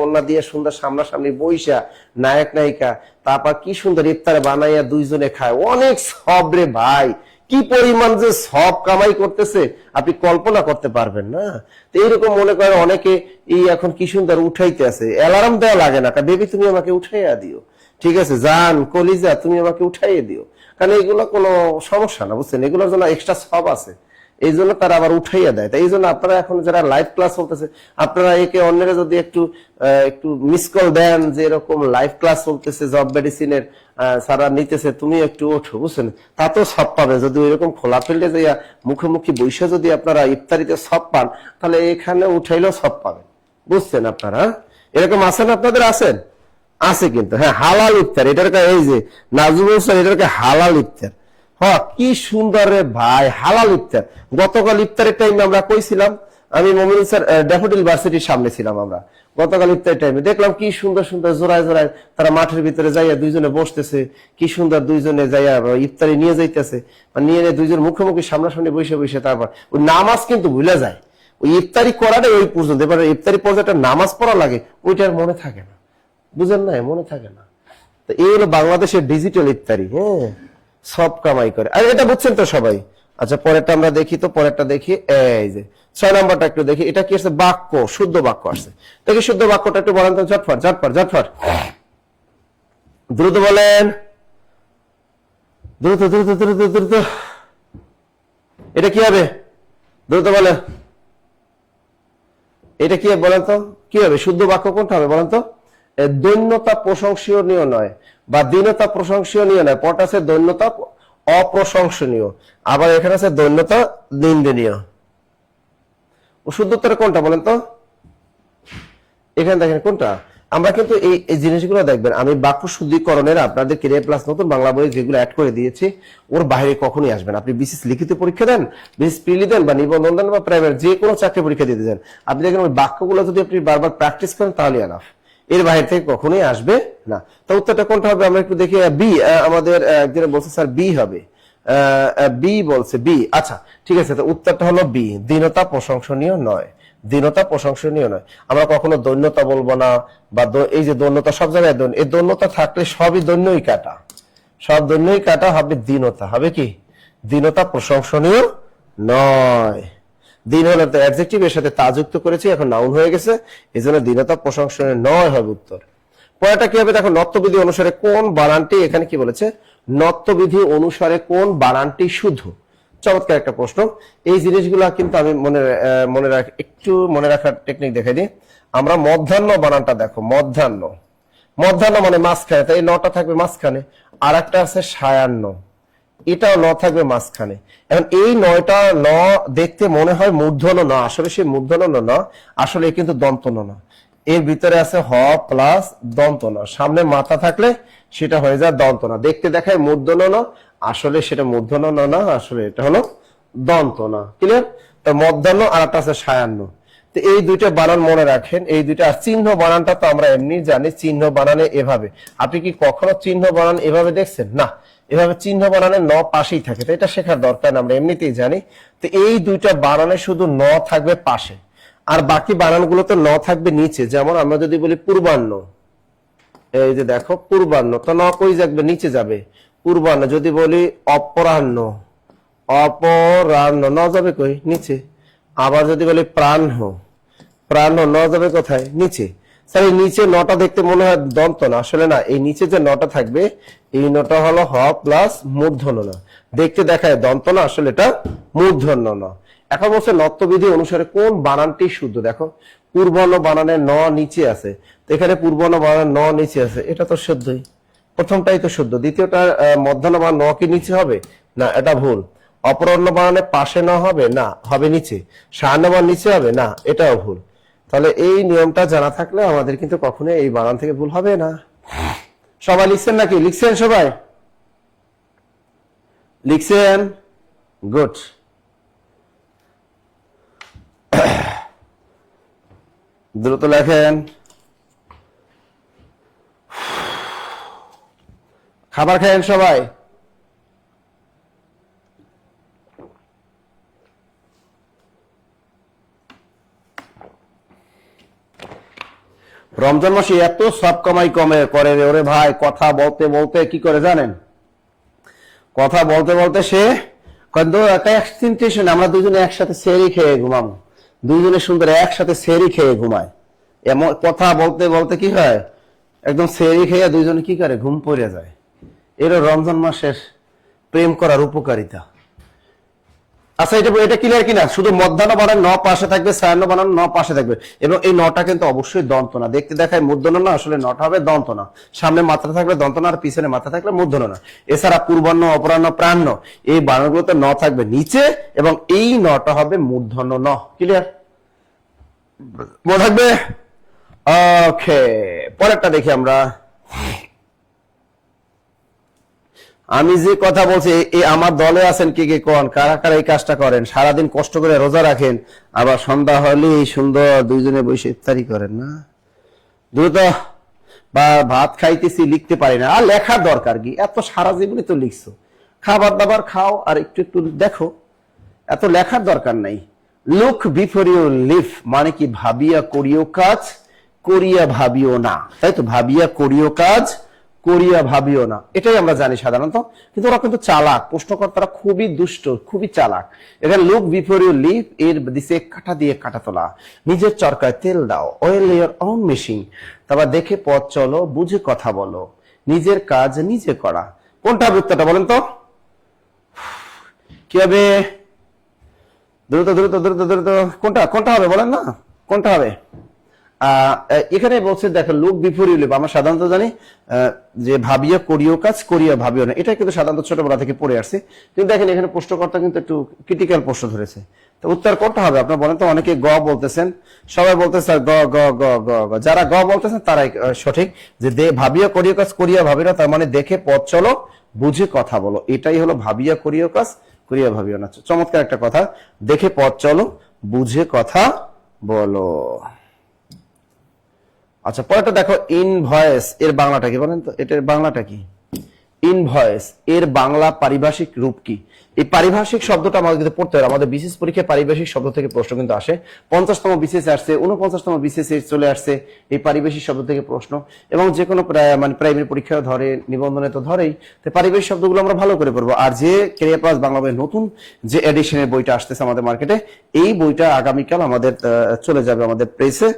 ওড়না দিয়ে সুন্দর সামনাসামনি বইসা নায়ক নায়িকা, তারপর কি সুন্দর ইফতারে বানাইয়া দুইজনে খায়। অনেক সব রে ভাই, কি পরিমাণ যে সব কামাই করতেছে আপনি কল্পনা করতে পারবেন না। তো এইরকম মনে করেন অনেকে এই এখন কি সুন্দর উঠাইতে আছে, অ্যালার্ম দেওয়া লাগে না, বেবি তুমি আমাকে উঠাইয়া দিও, ঠিক আছে জান কলিজা তুমি আমাকে উঠাইয়ে দিও, কারণ এগুলো কোনো সমস্যা না, বুঝছেন, এগুলোর জন্য এক্সট্রা সব আছে, এই জন্য তারা আবার উঠাইয়া দেয়। তাই এই জন্য আপনারা এখন যারা লাইভ ক্লাস চলতেছে, আপনারা একে অন্যের যদি একটু একটু মিস কল দেন যে এরকম লাইভ ক্লাস চলতেছে, জব মেডিসিনের সারা নিতেছে, তুমি একটু ওঠো, বুঝছেন, তাতেও সব পাবে। যদি ওইরকম খোলা ফিল্ডে যাইয়া মুখোমুখি বৈশা যদি আপনারা ইফতারিতে সব পান, তাহলে এখানে উঠাইলেও সব পাবেন, বুঝছেন আপনারা। এরকম আছেন আপনাদের? আছেন? আছে কিন্তু। হ্যাঁ, হালাল ইফতার, এটার এই যে নাজমুল স্যার এটাকে হালাল ইফতার। হ্যাঁ, কি সুন্দর রে ভাই, হালাল ইফতার। গতকাল ইফতারের টাইমে আমরা কইছিলাম, আমি মমিন স্যার ড্যাফোডিল ভার্সিটির সামনে ছিলাম, আমরা গতকাল ইফতারের টাইমে দেখলাম কি সুন্দর সুন্দর জোড়ায় জোড়ায় তারা মাঠের ভিতরে যাইয়া দুইজনে বসতেছে, কি সুন্দর দুইজনে যাইয়া ইফতারি নিয়ে যাইতেছে, নিয়ে দুইজন মুখোমুখি সামনাসামনি বসে বসে, তারপর ওই নামাজ কিন্তু ভুলে যায়, ওই ইফতারি করাটা ওই পর্যন্ত, এবার ইফতারি পর্যন্ত নামাজ পড়া লাগে, ওইটার মনে থাকে না, বুঝেন না, মনে থাকে না। তো এই হলো বাংলাদেশের ডিজিটাল ইফতারি। হ্যাঁ, সব কামাই করে। আর এটা বুঝছেন তো সবাই? আচ্ছা, পরেরটা আমরা দেখি, তো পরেরটা দেখি, এই যে 6 নম্বরটা একটু দেখি, এটা কি আছে? বাক্য, শুদ্ধ বাক্য আসছে। দেখি শুদ্ধ বাক্যটা একটু বলেন তো, ঝটফট ঝটফট ঝটফট, দ্রুত বলেন, দ্রুত দ্রুত দ্রুত দ্রুত। এটা কি হবে? দ্রুত বলেন, এটা কি হবে বলেন তো? কি হবে? শুদ্ধ বাক্য কোনটা হবে বলেন তো? দৈন্যতা প্রশংসনীয় নয়, বা দীনতা প্রশংসনীয় নয়। পট আছে দৈন্যতা অপ্রশংসনীয়, আবার এখানে আছে দৈন্যতা নিন্দনীয়। শুদ্ধতর কোনটা বলেন তো? এখানে দেখেন কোনটা। আমরা কিন্তু এই জিনিসগুলো দেখবেন, আমি বাক্য শুদ্ধিকরণের আপনাদের ক্যারিয়ার প্লাস নতুন বাংলা বই যেগুলো অ্যাড করে দিয়েছি, ওর বাইরে কখনোই আসবেন। আপনি বিসিএস লিখিত পরীক্ষা দেন, বিসিএস প্রিলি দেন, বা নিবন্ধন দেন, বা প্রাইভেট যে কোনো চাকরি পরীক্ষা দিতে দেন, আপনি দেখেন ওই বাক্যগুলো যদি আপনি বারবার প্র্যাকটিস করেন তাহলে এনাফ, এর বাইরে থেকে কখনোই আসবে না। তো উত্তরটা কোনটা হবে আমরা একটু দেখি। বি, আমাদের একজন বলছে স্যার বি হবে, বি বলছে, বি। আচ্ছা ঠিক আছে, তো উত্তরটা হলো বি, দীনতা প্রশংসনীয় নয়, দীনতা প্রশংসনীয় নয়। আমরা কখনো দৈন্যতা বলবো না, বা এই যে দৈন্যতা, সব জায়গায় এই দৈন্যতা থাকলে সবই দৈন্যই কাটা, সব দৈন্যই কাটা হবে, দীনতা হবে কি? দীনতা প্রশংসনীয় নয়। দিন হলো তো অ্যাডজেক্টিভ, এর সাথে তা যুক্ত করেছি, এখন নাউন হয়ে গেছে, এই জন্য দীনতা প্রশংসনীয় নয় হবে উত্তর। পরেরটা কি হবে দেখো, নত্যবিধি অনুসারে কোন বানানটি, এখানে কি বলেছে? নত্যবিধি অনুসারে কোন বানানটি শুদ্ধ। চমৎকার একটা প্রশ্ন। এই জিনিসগুলা কিন্তু আমি মনে রাখার টেকনিক দেখাই দিই। আমরা মধ্যাহ্ন বানানটা দেখো, মধ্যাহ্ন, মধ্যাহ্ন মানে মাঝখানে, তাই নটা থাকবে মাঝখানে। আর একটা আছে সায়াহ্ন, এটাও ন থাকবে মাঝখানে। এখন এই নয়টা ন দেখতে মনে হয় মূর্ধন্য ন, আসলে সে মূর্ধন্য ন, আসলে কিন্তু দন্ত ন। এর ভিতরে আছে হ প্লাস দন্ত ন, সামনে মাথা থাকলে সেটা হয়ে যায় দন্ত ন। দেখতে দেখায় মূর্ধন্য ন, আসলে সেটা মূর্ধন্য ন না, আসলে এটা হলো দন্ত ন। ক্লিয়ার? তো মধ্যাহ্ন আর একটা আছে সায়াহ্ন। তো এই দুইটা বানান মনে রাখেন, এই দুইটা। আর চিহ্ন বানানটা তো আমরা এমনি জানি, চিহ্ন বানানে এভাবে। আপনি কি কখনো চিহ্ন বানান এভাবে দেখছেন? না, এভাবে চিহ্ন বানানে ন পাশেই থাকে, তো এটা শেখার দরকার না, আমরা এমনিতেই জানি। তো এই দুইটা বানানে শুধু ন থাকবে পাশে, আর বাকি বানানগুলোতে ন থাকবে নিচে। যেমন আমরা যদি বলি পূর্বাহ্ন, এই যে দেখো পূর্বাহ্ন, তো ন কই যাবে? নিচে যাবে। পূর্বাহ্ন যদি বলি অপরাহ্ন, অপরাহ্ন ন যাবে কই? নিচে। আবার যদি বলি প্রাহ্ন, প্রাহ্ন ন যাবে কোথায়? নিচে। স্যার এই নিচে নটা দেখতে মনে হয় দন্ত না, আসলে না, এই নিচে যে নটা থাকবে এই নটা হলো হ প্লাস মূর্ধন্য ন। দেখতে দেখায় দন্ত না, আসলে এটা মূর্ধন্য ন। এখন বলছে নত্যবিধি অনুসারে কোন বানানটি শুদ্ধ। দেখো পূর্বর্ণ বানানে ন নিচে আছে, তো এখানে পূর্বর্ণ বানানে ন নিচে আছে, এটা তো শুদ্ধই, প্রথমটাই তো শুদ্ধ। দ্বিতীয়টা মধ্যাহ্ন বানান ন কি নিচে হবে? না, এটা ভুল। অপরাহ্ন বানানে পাশে ন হবে? না, হবে নিচে। সায়াহ্ন বানান নিচে হবে? না, এটাও ভুল। তাহলে এই নিয়মটা জানা থাকলে আমাদের কিন্তু কখনো এই বানান থেকে ভুল হবে না। সবাই লিখছেন নাকি? লিখছেন সবাই? লিখছেন? গুড। দ্রুত লেখেন। খাবার খায়েন সবাই? রমজান মাসে এত সব কামাই করে রে ওরে ভাই, কথা বলতে বলতে কি করে জানেন? কথা বলতে বলতে সে কিন্তু একটা এক্সটেনশন, আমরা দুজনে একসাথে সেরি খেয়ে ঘুমাবো, দুজনে সুন্দর একসাথে সেরি খেয়ে ঘুমায়। এমন কথা বলতে বলতে কি হয়, একদম সেরি খেয়ে দুইজনে কি করে ঘুম পড়ে যায়। এর রমজান মাসের প্রেম করার উপকারিতা। আচ্ছা, এটা ক্লিয়ার কিনা? শুধু মধ্যাহ্ন বানান ন পাশে থাকবে, সায়াহ্ন বানান ন পাশে থাকবে, এবং এই নটা কিন্তু অবশ্যই দন্ত না। দেখতে দেখায় মূর্ধন্য না, আসলে নটা হবে দন্ত না। সামনে মাথা থাকলে দন্ত না, আর পিছনে মাথা থাকলে মূর্ধন্য না। এছাড়া পূর্বাহ্ন, অপরাহ্ন, প্রাহ্ন এই বানানগুলোতে ন থাকবে নিচে, এবং এই নটা হবে মূর্ধন্য ন। ক্লিয়ার? মনে থাকবে? ওকে, পরেরটা দেখি আমরা। আমি যে কথা বলছি, এই আমার দলে আছেন কে কে কোন, কারা কারা এই কাজটা করেন? সারাদিন কষ্ট করে রোজা রাখেন, আবার সন্ধ্যা হলে সুন্দর দুইজনে বসে ইফতারি করেন না? দ্রুত। বা ভাত খাইতেছি লিখতে পারি না, আর লেখার দরকার কি? এত সারা জীবনে তো লিখছো, খাবার দাবার খাও আর একটু একটু দেখো, এত লেখার দরকার নাই। লুক বিফোর ইউ লিভ মানে কি? ভাবিয়া করিও কাজ, করিয়া ভাবিও না, তাই তো? ভাবিয়া করিও কাজ, করিয়া ভাবিও না, এটাই আমরা জানি সাধারণত। কিন্তু ওরা কিন্তু চালাক, প্রশ্নকর্তারা খুবই দুষ্ট, খুবই চালাক। এখানে লুক বিফোর ইউ লিভ এর দিছে কাটা দিয়ে কাটা তোলা। নিজের চরকায় তেল দাও, অয়েল ইয়োর ওন মেশিন। তারপর দেখে পথ চলো, বুঝে কথা বলো, নিজের কাজ নিজে করা। কোনটা বৃত্তটা বলেন তো? কি হবে? দ্রুত দ্রুত দ্রুত দ্রুত, কোনটা কোনটা হবে বলেন না, কোনটা হবে? এখানে বলছে দেখো লুক বিফোর ইউ লিভ, আমরা সাধারণত জানি যে ভাবিয়া করিও কাজ, করিয়া ভাবিও না, এটা কিন্তু সাধারণত ছোটবেলা থেকে পড়ে আসছে। কিন্তু দেখেন এখানে প্রশ্নকর্তা কিন্তু একটু ক্রিটিক্যাল প্রশ্ন ধরেছে। তো উত্তর কোনটা হবে আপনার বলেন তো? অনেকে গ বলতেছেন, সবাই বলতেছে গ গ গ গ গ। যারা গ বলতেছেন তারাই সঠিক, যে ভাবিয়া করিও কাজ, করিয়া ভাবি না, তার মানে দেখে পথ চলো, বুঝে কথা বলো, এটাই হলো ভাবিয়া করিও কাজ, করিয়া ভাবিও না। চমৎকার একটা কথা, দেখে পথ চলো, বুঝে কথা বলো। আচ্ছা, পরেরটা দেখো, ইনভয়েস এর বাংলাটা কি বলেন তো? এটার বাংলাটা কি? ইনভয়েস এর বাংলা পারিভাষিক রূপ কি? এই পারিভাষিক শব্দটা আমাদের কিন্তু পড়তে হয়, আমাদের বিশেষ পরীক্ষায় পারিভাষিক শব্দ থেকে প্রশ্ন কিন্তু আসে। 50তম বিশেষ আসছে, 49তম বিশেষে চলে আসছে এই পারিভাষিক শব্দ থেকে প্রশ্ন, এবং যে কোনো মানে প্রাইমারি পরীক্ষায় ধরে, নিবন্ধনে তো ধরেই। তো পারিভাষিক শব্দগুলো আমরা ভালো করে পড়বো। আর যে ক্যারিয়ার প্লাস বাংলা বইয়ের নতুন যে এডিশনের বইটা আসতেছে আমাদের মার্কেটে, এই বইটা আগামীকাল আমাদের চলে যাবে আমাদের প্রেসে।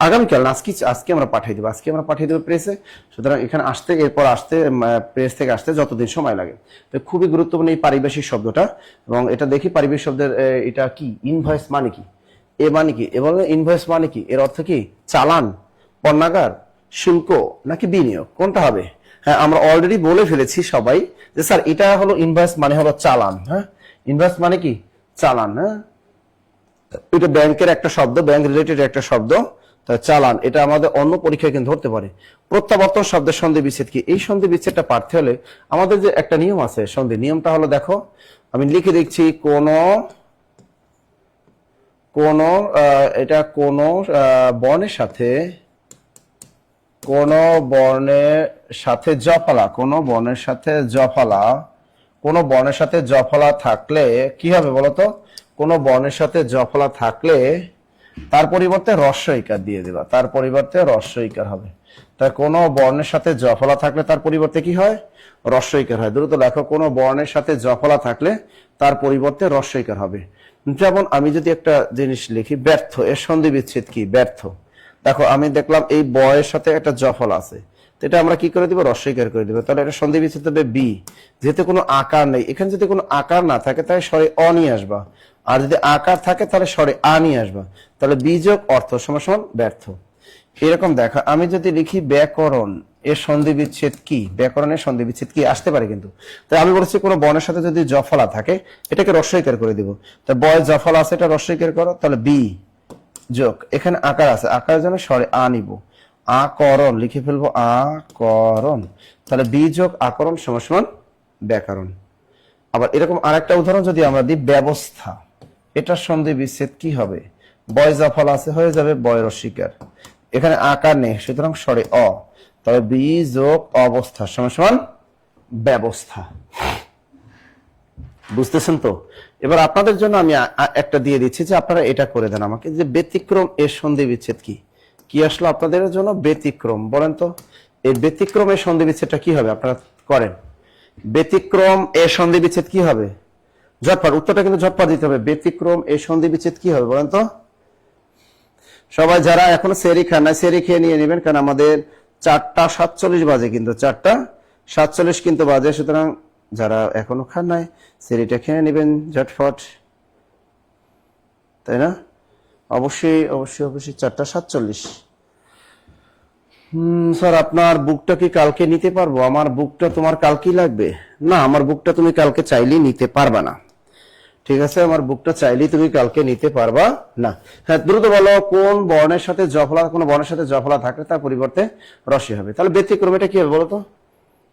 আগামীকাল না, আজকে আমরা পাঠিয়ে দেবো, আজকে আমরা পাঠিয়ে দেবো প্রেসে। সুতরাং এখানে আসতে, এরপর আসতে, প্রেস থেকে আসতে যতদিন সময় লাগে। তো খুবই গুরুত্বপূর্ণ এই পারিভাষিক শব্দটা। এবং এটা দেখি পারিভাষিক শব্দের এটা কি, ইনভয়েস মানে কি, এ মানে কি, এবার ইনভয়েস মানে কি, এর অর্থ কি? চালান, পণ্যাগার, শুল্ক নাকি বিনিয়োগ, কোনটা হবে? হ্যাঁ, আমরা অলরেডি বলে ফেলেছি সবাই যে স্যার এটা হলো ইনভয়েস মানে হলো চালান। হ্যাঁ, ইনভয়েস মানে কি? চালান। হ্যাঁ, এটা ব্যাংকের একটা শব্দ, ব্যাংক রিলেটেড একটা শব্দ। চালান এটা আমাদের অন্য পরীক্ষায় কিন্তু ধরতে পারে। প্রত্যাবর্তন শব্দের সন্ধি বিচ্ছেদ কি? এই সন্ধি বিচ্ছেদটা পারতে হলে আমাদের যে একটা নিয়ম আছে সন্ধি, নিয়মটা হলো দেখো আমি লিখে দিচ্ছি, এটা কোন বর্ণের সাথে জফলা থাকলে কি হবে বলতো? কোন বর্ণের সাথে জফলা থাকলে তার পরিবর্তে রস্বইকার দিয়ে দেবা, তার পরিবর্তে রস্বইকার হবে। তাই কোন বর্ণের সাথে জফলা থাকলে তার পরিবর্তে কি হয়? রস্বইকার হয়। দ্রুত লেখো, কোন বর্ণের সাথে জফলা থাকলে তার পরিবর্তে রস্বইকার হবে। যেমন আমি যদি একটা জিনিস লিখি ব্যর্থ, এর সন্ধি বিচ্ছেদ কি? ব্যর্থ। দেখো আমি দেখলাম এই বয়ের সাথে একটা জফলা আছে, তো এটা আমরা কি করে দিব? রস্বইকার করে দিব। তাহলে এটা সন্ধি বিচ্ছেদ হবে বি। যেহেতু কোনো আকার নেই এখানে, যদি কোনো আকার না থাকে তাহলে স্বরে অ নিয়ে আসবা, আর যদি আকার থাকে তাহলে স্বরে আ নিয়ে আসবা। তাহলে বি যোগ অর্থ সমান ব্যর্থ। এরকম দেখা আমি যদি লিখি ব্যাকরণ, এর সন্ধি বিচ্ছেদ কি? ব্যাকরণের সন্ধি বিচ্ছেদ কি? আসতে পারে কিন্তু। তাই আমি বলছি কোনো বর্ণের সাথে যদি জফলা থাকে এটাকে রস্বইকার করে দিব। তো বয় জফলা আছে, এটা রস্বইকার করো, তাহলে বি যোগ এখানে আকার আছে, আকারের জন্য স্বরে আ নিব, আকরণ লিখে ফেলবো, আকরণ। তাহলে বি যোগ আকরণ সমান ব্যাকরণ। আবার এরকম আরেকটা উদাহরণ যদি আমরা দিই, ব্যবস্থা, এটার সন্ধি বিচ্ছেদ কি হবে? বয় জফলা আছে, হয়ে যাবে বয় রস্বইকার, এখানে আকার নেই সুতরাং স্বরে অ, তবে বি যোগ অবস্থা সমান ব্যবস্থা। বুঝতেছেন তো? এবার আপনাদের জন্য আমি একটা দিয়ে দিচ্ছি যে আপনারা এটা করে দেন আমাকে, যে ব্যতিক্রম এর সন্ধি বিচ্ছেদ কি? কি আসলো আপনাদের জন্য? ব্যতিক্রম। বলেন তো এই ব্যতিক্রম এর সন্ধি বিচ্ছেদটা কি হবে? আপনারা করেন। ব্যতিক্রম এর সন্ধি বিচ্ছেদ কি হবে? ঝটপট উত্তরটা কিন্তু ঝটপট দিতে হবে। ব্যতিক্রম এর সন্ধি বিচ্ছেদ কি হবে বলেন তো? সবাই যারা এখনো সেরি খান না, সেরি খেয়ে নিয়ে নেবেন, কারণ আমাদের 4:47 বাজে, কিন্তু 4:47 কিন্তু বাজে। সুতরাং যারা এখনো খান নাই সেরিটা খেয়ে নেবেন ঝটফট, তাই না? অবশ্যই অবশ্যই অবশ্যই 4:47। স্যার আপনার বুকটা কি কালকে নিতে পারবো? আমার বুকটা তোমার কালকেই লাগবে? না, আমার বুকটা তুমি কালকে চাইলেই নিতে পারবা না। ঠিক আছে, আমার বুকটা চাইলেই তুমি কালকে নিতে পারবা না। হ্যাঁ, দ্রুত বলো, কোন বর্ণের সাথে জফলা, কোন বর্ণের সাথে জফলা থাকলে তার পরিবর্তে রস্বই হবে। তাহলে ব্যতিক্রম এটা কি হবে বলো তো?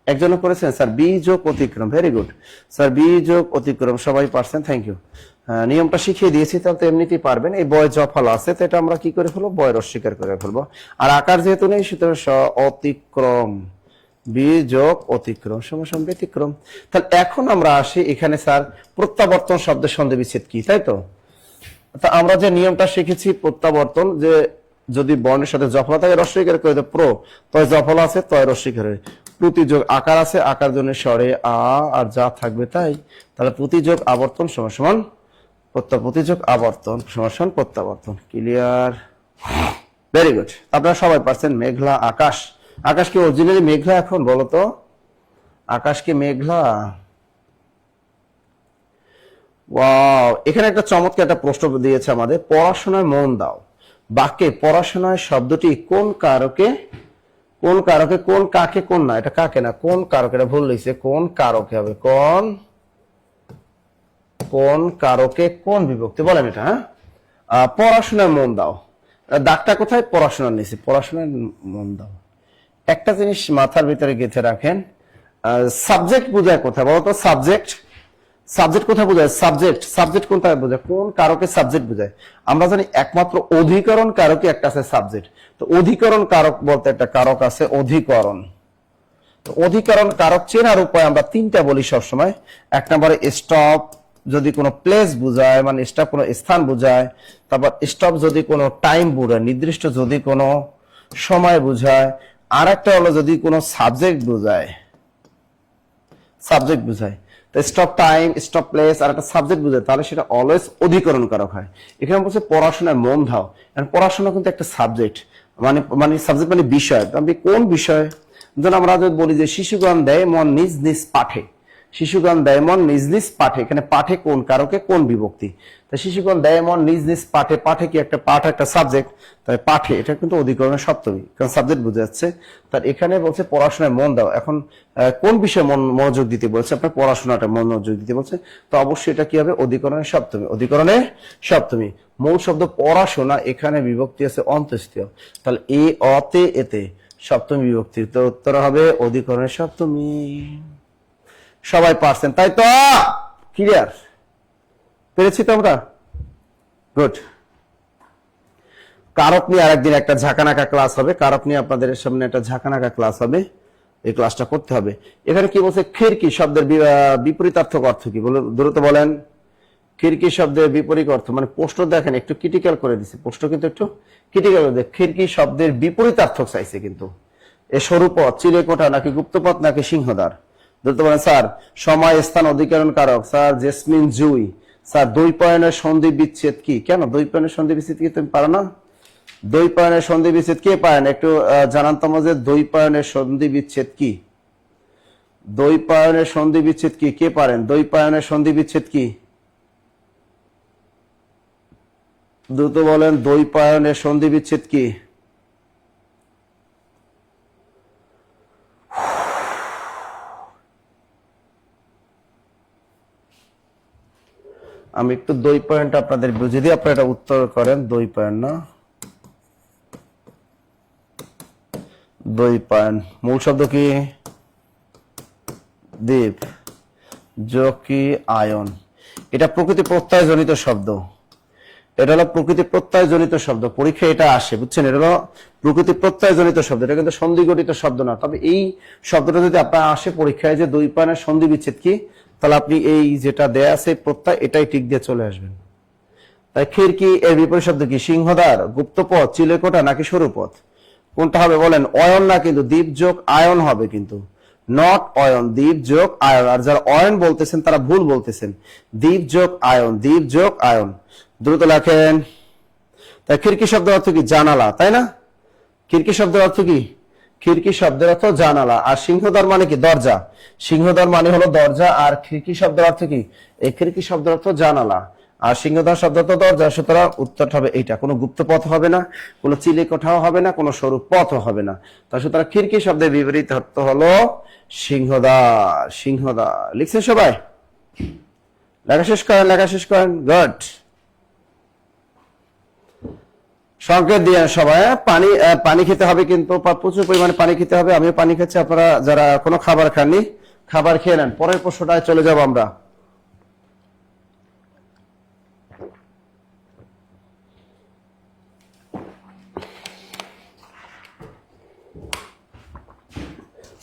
একজন করেছেন স্যার বি যোগ অতিক্রম, ভেরি গুড স্যার, বি যোগ অতিক্রম, সবাই পারছেন, থ্যাংক ইউ। নিয়মটা শিখিয়ে দিয়েছি, তাহলে তো এমনিতেই পারবেন। এই বয় জফলা আছে, তো এটা আমরা কি করে ফেলবো? বয় রস্বীকার করে ফেলবো। আর আকার যেহেতু নেই সুতরাং অতিক্রম, বি যোগ অতিক্রম সমান ব্যতিক্রম। তাহলে এখন আমরা আসি এখানে, স্যার প্রত্যাবর্তন শব্দের সন্ধি বিচ্ছেদ কি, তাই তো? তা আমরা যে নিয়মটা শিখেছি প্রত্যাবর্তন, যে যদি বর্ণের সাথে জফলা থাকে রস্বইকার করে দেয়, তয় জফলা আছে তয় রস্বইকার হয়। প্রতিযোগ আকার আছে, আকার জন্য স্বরে আ আর যা থাকবে তাই। তাহলে প্রতিযোগ আবর্তন সমান প্রতিযোগ আবর্তন সমান প্রত্যাবর্তন। ক্লিয়ার? ভেরি গুড, আপনারা সবাই পারছেন। মেঘলা আকাশ, আকাশ কি অরিজিনালি মেঘলা? এখন বলো তো, আকাশ কি মেঘলা? ওয়াও, এখানে একটা চমৎকার একটা প্রশ্ন দিয়েছে আমাদের, পড়াশোনায় মন দাও। বাক্যে পড়াশোনায় শব্দটি কোন কারকে, কোন কারকে, কোন কাকে, কোন না, এটা কাকে না, কোন কারকে, এটা ভুল লিখছে, কোন কারকে হবে, কোন কারকে কোন বিভক্তি বলেন এটা? হ্যাঁ, পড়াশোনায় মন দাও, দাগটা কোথায়? পড়াশোনার নিচে, পড়াশোনায় মন দাও। একটা জিনিস মাথার ভিতরে গেঁথে রাখেন, সাবজেক্ট বোঝায় কোথায় বলতো? সাবজেক্ট, সাবজেক্ট কোথায় বোঝায়? সাবজেক্ট কোনটা বোঝায়? কোন কারকে সাবজেক্ট বোঝায়? আমরা জানি একমাত্র অধিকরণ কারকে একটা আছে সাবজেক্ট। তো অধিকরণ কারক বলতে একটা কারক আছে অধিকরণ। তো অধিকরণ কারক চেনার উপায় আমরা তিনটা বলি সবসময়। এক নম্বরে স্টপ, যদি কোনো প্লেস বোঝায়, মানে স্টপ কোনো স্থান বোঝায়। তারপর স্টপ যদি কোনো টাইম বোঝায়, নির্দিষ্ট যদি কোনো সময় বোঝায়। আর একটা হলো যদি কোনো সাবজেক্ট বোঝায়, সাবজেক্ট বোঝায়। তো স্টপ টাইম, স্টপ প্লেস আর একটা সাবজেক্ট বোঝায়, তাহলে সেটা অলওয়েজ অধিকরণ কারক হয়। এখানে বলছে পড়াশোনায় মন দাও, পড়াশোনা কিন্তু একটা সাবজেক্ট, মানে সাবজেক্ট মানে বিষয়। আমি কোন বিষয়? ধরুন আমরা যদি বলি যে শিশুগণ দেয় মন নিজ নিজ পাঠে, শিশুগণ দেয়মন নিজ নিজ পাঠে, এখানে পাঠে কোন কারকে কোন বিভক্তি, তাই শিশুগণ দেয়মন নিজ নিজ পাঠে, পাঠে কি একটা পাঠ একটা সাবজেক্ট, তাই পাঠে এটা কিন্তু অধিকরণের সপ্তমী, কারণ সাবজেক্ট বুঝে যাচ্ছে। তার এখানে বলছে পড়াশোনায় মন দাও, এখন কোন বিষয়ে মনোযোগ দিতে বলছে, আপনার পড়াশোনাটা মনোযোগ দিতে বলছে, তো অবশ্যই এটা কি হবে অধিকরণের সপ্তমী, অধিকরণের সপ্তমী। মূল শব্দ পড়াশোনা, এখানে বিভক্তি আছে অন্ত্যেষ্টিয়, তাহলে এ অতে এতে সপ্তমী বিভক্তি, তো উত্তর হবে অধিকরণের সপ্তমী। সবাই পারছেন তাই তো? ক্লিয়ার? পেরেছি তো আমরা? গুড। কারক নিয়ে আরেকদিন একটা ঝাঁকানাকা ক্লাস হবে, কারক নিয়ে আপনাদের সামনে একটা ঝাঁকানাকা ক্লাস হবে, এই ক্লাসটা করতে হবে। এখানে কি বলছে, খিড়কি শব্দের বিপরীতার্থক অর্থ কি বলে দ্রুত বলেন। খিড়কি শব্দের বিপরীত অর্থ, মানে প্রশ্ন দেখেন একটু ক্রিটিক্যাল করে দিছে, প্রশ্ন কিন্তু একটু ক্রিটিক্যাল করে দেয়। খিড়কি শব্দের বিপরীতার্থক চাইছে কিন্তু, এ সরুপথ, চিলেকোঠা নাকি গুপ্তপথ নাকি সিংহদ্বার। ধরতে পারেন স্যার সময় স্থান অধিকরণ কারক, স্যার জেসমিন জুই, স্যার দ্বৈপায়নের সন্ধি বিচ্ছেদ কি, কেন দ্বৈপায়নের সন্ধি বিচ্ছেদ কি তুমি পারো না? দ্বৈপায়নের সন্ধি বিচ্ছেদ কে পারেন একটু জানান তো আমাদের, দ্বৈপায়নের সন্ধি বিচ্ছেদ কি, দ্বৈপায়নের সন্ধি বিচ্ছেদ কি কে পারেন, দ্বৈপায়নের সন্ধি বিচ্ছেদ কি দ্রুত বলেন, দ্বৈপায়নের সন্ধি বিচ্ছেদ কি? আমি একটু দ্বৈপায়নটা আপনাদের যদি আপনারা এটা উত্তর করেন, দ্বৈপায়ন না দ্বৈপায়ন মূল শব্দ কি, দ্বীপ যোগ কি আয়ন, এটা প্রকৃতি প্রত্যয় জনিত শব্দ, এটা হলো প্রকৃতি প্রত্যয় জনিত শব্দ, পরীক্ষায় এটা আসে বুঝছেন, এটা হলো প্রকৃতি প্রত্যয় জনিত শব্দ, এটা কিন্তু সন্ধি গঠিত শব্দ না। তবে এই শব্দটা যদি আপনার আসে পরীক্ষায় যে দ্বৈপায়নের সন্ধি বিচ্ছেদ কি, তাহলে আপনি এই যেটা দেয়া আছে প্রত্যয় এটাই টিক দিয়ে চলে আসবেন। তাই খিড়কি এর বিপরীত শব্দ কি, সিংহদ্বার, গুপ্তপথ, চিলেকোঠা নাকি সরুপথ, কোনটা হবে বলেন? অয়ন না, কিন্তু দ্বীপ যোগ আয়ন হবে, কিন্তু নট অয়ন, দ্বীপ যোগ আয়ন। আর যারা অয়ন বলতেছেন তারা ভুল বলতেছেন, দ্বীপ যোগ আয়ন, দ্বীপ যোগ আয়ন। দ্রুত লেখেন। তাই খিড়কি শব্দের অর্থ কি, জানালা, তাই না? খিড়কি শব্দের অর্থ কি, খিড়কি শব্দের অর্থ জানালা। আর সিংহদ্বার মানে কি, দরজা, সিংহদ্বার মানে হলো দরজা। আর খিড়কি শব্দের অর্থ কি, এই খিড়কি শব্দের অর্থ জানালা, আর সিংহদ্বার শব্দ তো দরজা, সুতরাং উত্তরটা হবে এইটা। কোনো গুপ্ত পথ হবে না, কোনো চিলেকোঠাও হবে না, কোনো সরু পথও হবে না। তা সুতরাং খিড়কি শব্দের বিপরীত অর্থ হলো সিংহদ্বার, সিংহদ্বার। লিখছেন সবাই? লেখা শেষ করেন, লেখা শেষ করেন। গুড। সংকেত দিয়ে সবাই, পানি পানি খেতে হবে, কিন্তু প্রচুর পরিমাণে পানি খেতে হবে। আমিও পানি খাচ্ছি, আপনারা যারা কোনো খাবার খাননি খাবার খেয়ে নেন। পরের প্রশ্নটায় চলে যাব আমরা।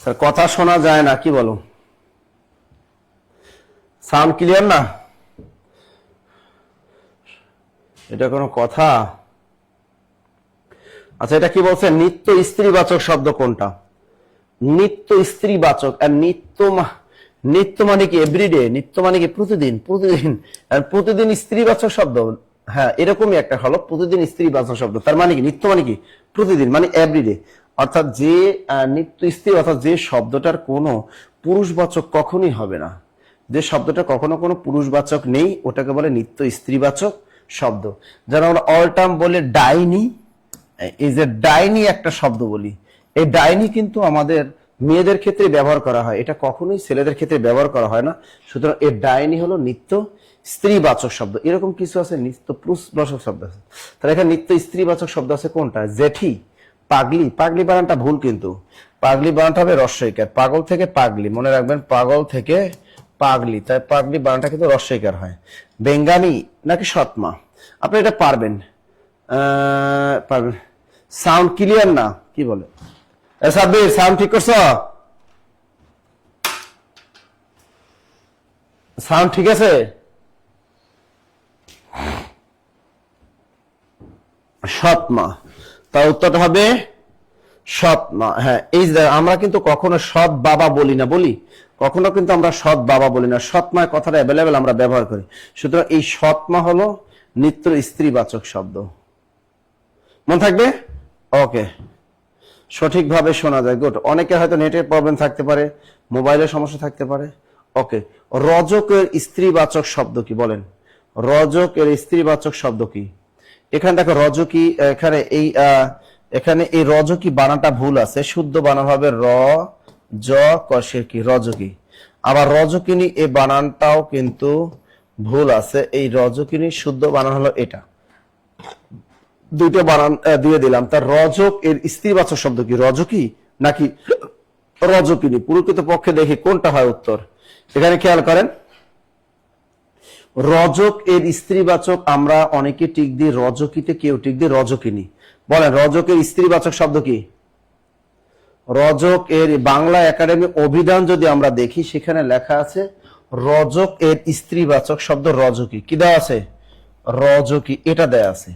স্যার কথা শোনা যায় না, কি বলো? সাউন্ড ক্লিয়ার না? এটা কোনো কথা? আচ্ছা, এটা কি বলছে, নিত্য স্ত্রীবাচক শব্দ কোনটা? নিত্য স্ত্রীবাচক। আর নিত্য মানে কি এভরিডে, নিত্য মানে কি প্রতিদিন, প্রতিদিন। আর প্রতিদিন স্ত্রীবাচক শব্দ, হ্যাঁ এরকমই একটা হলো প্রতিদিন স্ত্রীবাচক শব্দ। তার মানে কি, নিত্য মানে কি প্রতিদিন, মানে এভরিডে। অর্থাৎ যে নিত্য স্ত্রী, অর্থাৎ যে শব্দটার কোনো পুরুষবাচক কখনই হবে না, যে শব্দটা কখনো কোনো পুরুষবাচক নেই, ওটাকে বলে নিত্য স্ত্রীবাচক শব্দ। যেমন আমরা অল টার্ম বলে ডাইনি, এই যে ডাইনি একটা শব্দ বলি, এই ডাইনি কিন্তু আমাদের মেয়েদের ক্ষেত্রে ব্যবহার করা হয়, এটা কখনোই ছেলেদের ক্ষেত্রে ব্যবহার করা হয় না। সুতরাং এই ডাইনি হলো নিত্য স্ত্রীবাচক শব্দ। এরকম কিছু আছে নিত্য পুরুষবাচক শব্দ আছে, তাহলে এখানে নিত্য স্ত্রীবাচক শব্দ আছে কোনটা? জেঠি, পাগলি। পাগলি বানানটা ভুল, কিন্তু পাগলি বানানটা হবে রস্বইকার, পাগল থেকে পাগলি, মনে রাখবেন, পাগল থেকে পাগলি, তাই পাগলি বানানটা কিন্তু রস্বইকার হয়। বেঙ্গানি নাকি সৎমা, আপনি এটা পারবেন, পারবেন। সাউন্ড ক্লিয়ার না, কি বলে সাব্বির? সাউন্ড ঠিক করছো? সাউন্ড ঠিক আছে? সৎমা, তার উত্তরটা হবে সৎমা। হ্যাঁ, এই আমরা কিন্তু কখনো সৎ বাবা বলি না, বলি কখনো কিন্তু আমরা সৎ বাবা বলি না, সৎমা কথাটা অ্যাভেলেবেল আমরা ব্যবহার করি। সুতরাং এই সৎমা হলো নিত্য স্ত্রীবাচক শব্দ, মনে থাকবে? ওকে, সঠিকভাবে শোনা যায়, গুড। অনেকে হয়তো নেটের প্রবলেম থাকতে পারে, মোবাইলের সমস্যা থাকতে পারে, ওকে, রজকের স্ত্রীবাচক শব্দ কি বলেন? রজকের স্ত্রীবাচক শব্দ কি? এখানে দেখো রজকি, এখানে এই রজকি বানানটা ভুল আছে, শুদ্ধ বানান হবে র জ কষের কি, রজকি। আবার রজকিনী এই বানানটাও কিন্তু ভুল আছে, এই রজকিনী শুদ্ধ বানান হলো এটা। দুইটা বানান দিয়ে দিলাম। তার রজক এর স্ত্রীবাচক শব্দ কি, রজকি নাকি রজকিনী? প্রকৃত পক্ষে দেখি কোনটা হয় উত্তর। এখানে খেয়াল করেন, রজক এর স্ত্রীবাচক আমরা অনেকে টিক দিই রজকিতে, কেউ টিক দিই রজকিনী। বলেন রজকের স্ত্রীবাচক শব্দ কি? রজক এর বাংলা একাডেমি অভিধান যদি আমরা দেখি, সেখানে লেখা আছে রজক এর স্ত্রীবাচক শব্দ রজকি। কি দেওয়া আছে? রজকি, এটা দেয়া আছে।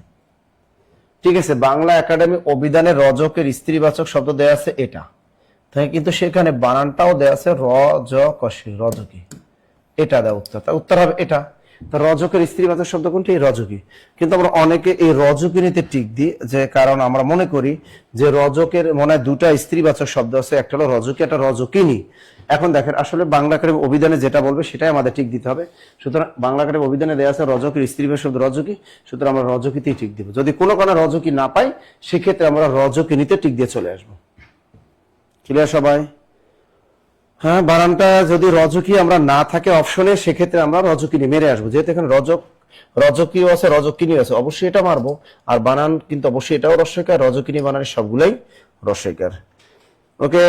ঠিক আছে, বাংলা একাডেমি অভিধানে রজকের স্ত্রীবাচক শব্দ দেয়া আছে এটা, তাই কিন্তু সেখানে বানানটাও দেয়া আছে র জ কষি, রজকি। এটা দেওয়া উত্তর, তার উত্তর হবে এটা। তো রজকের স্ত্রীবাচক শব্দ কোনটি? রজকি। কিন্তু আমরা অনেকে এই রজকিনীতে টিক দিই, যে কারণ আমরা মনে করি যে রজকের মনে হয় দুটা স্ত্রীবাচক শব্দ আছে, একটা হলো রজকি, একটা রজকিনী। এখন দেখেন আসলে বাংলা একাডেমি অভিধানে যেটা বলবে সেটাই আমাদের টিক দিতে হবে। সুতরাং বাংলা একাডেমি অভিধানে দেওয়া আছে রজকের স্ত্রীবাচক শব্দ রজকি, সুতরাং আমরা রজকিতেই টিক দিব। যদি কোনো কারণে রজকি না পাই, সেক্ষেত্রে আমরা রজকিনীতে টিক দিয়ে চলে আসবো। ক্লিয়ার সবাই? হ্যাঁ, বানানটা যদি রজকি আমরা না থাকে অপশনে, সেক্ষেত্রে আমরা রজকিনী মেরে আসবো। যেহেতু এখানে রজকিও আছে, রজকিনীও আছে, অবশ্যই এটা মারবো। আর বানান কিন্তু অবশ্যই এটাও রস্বইকার, রজকিনী বানানের সবগুলাই রস্বইকার। ওকে,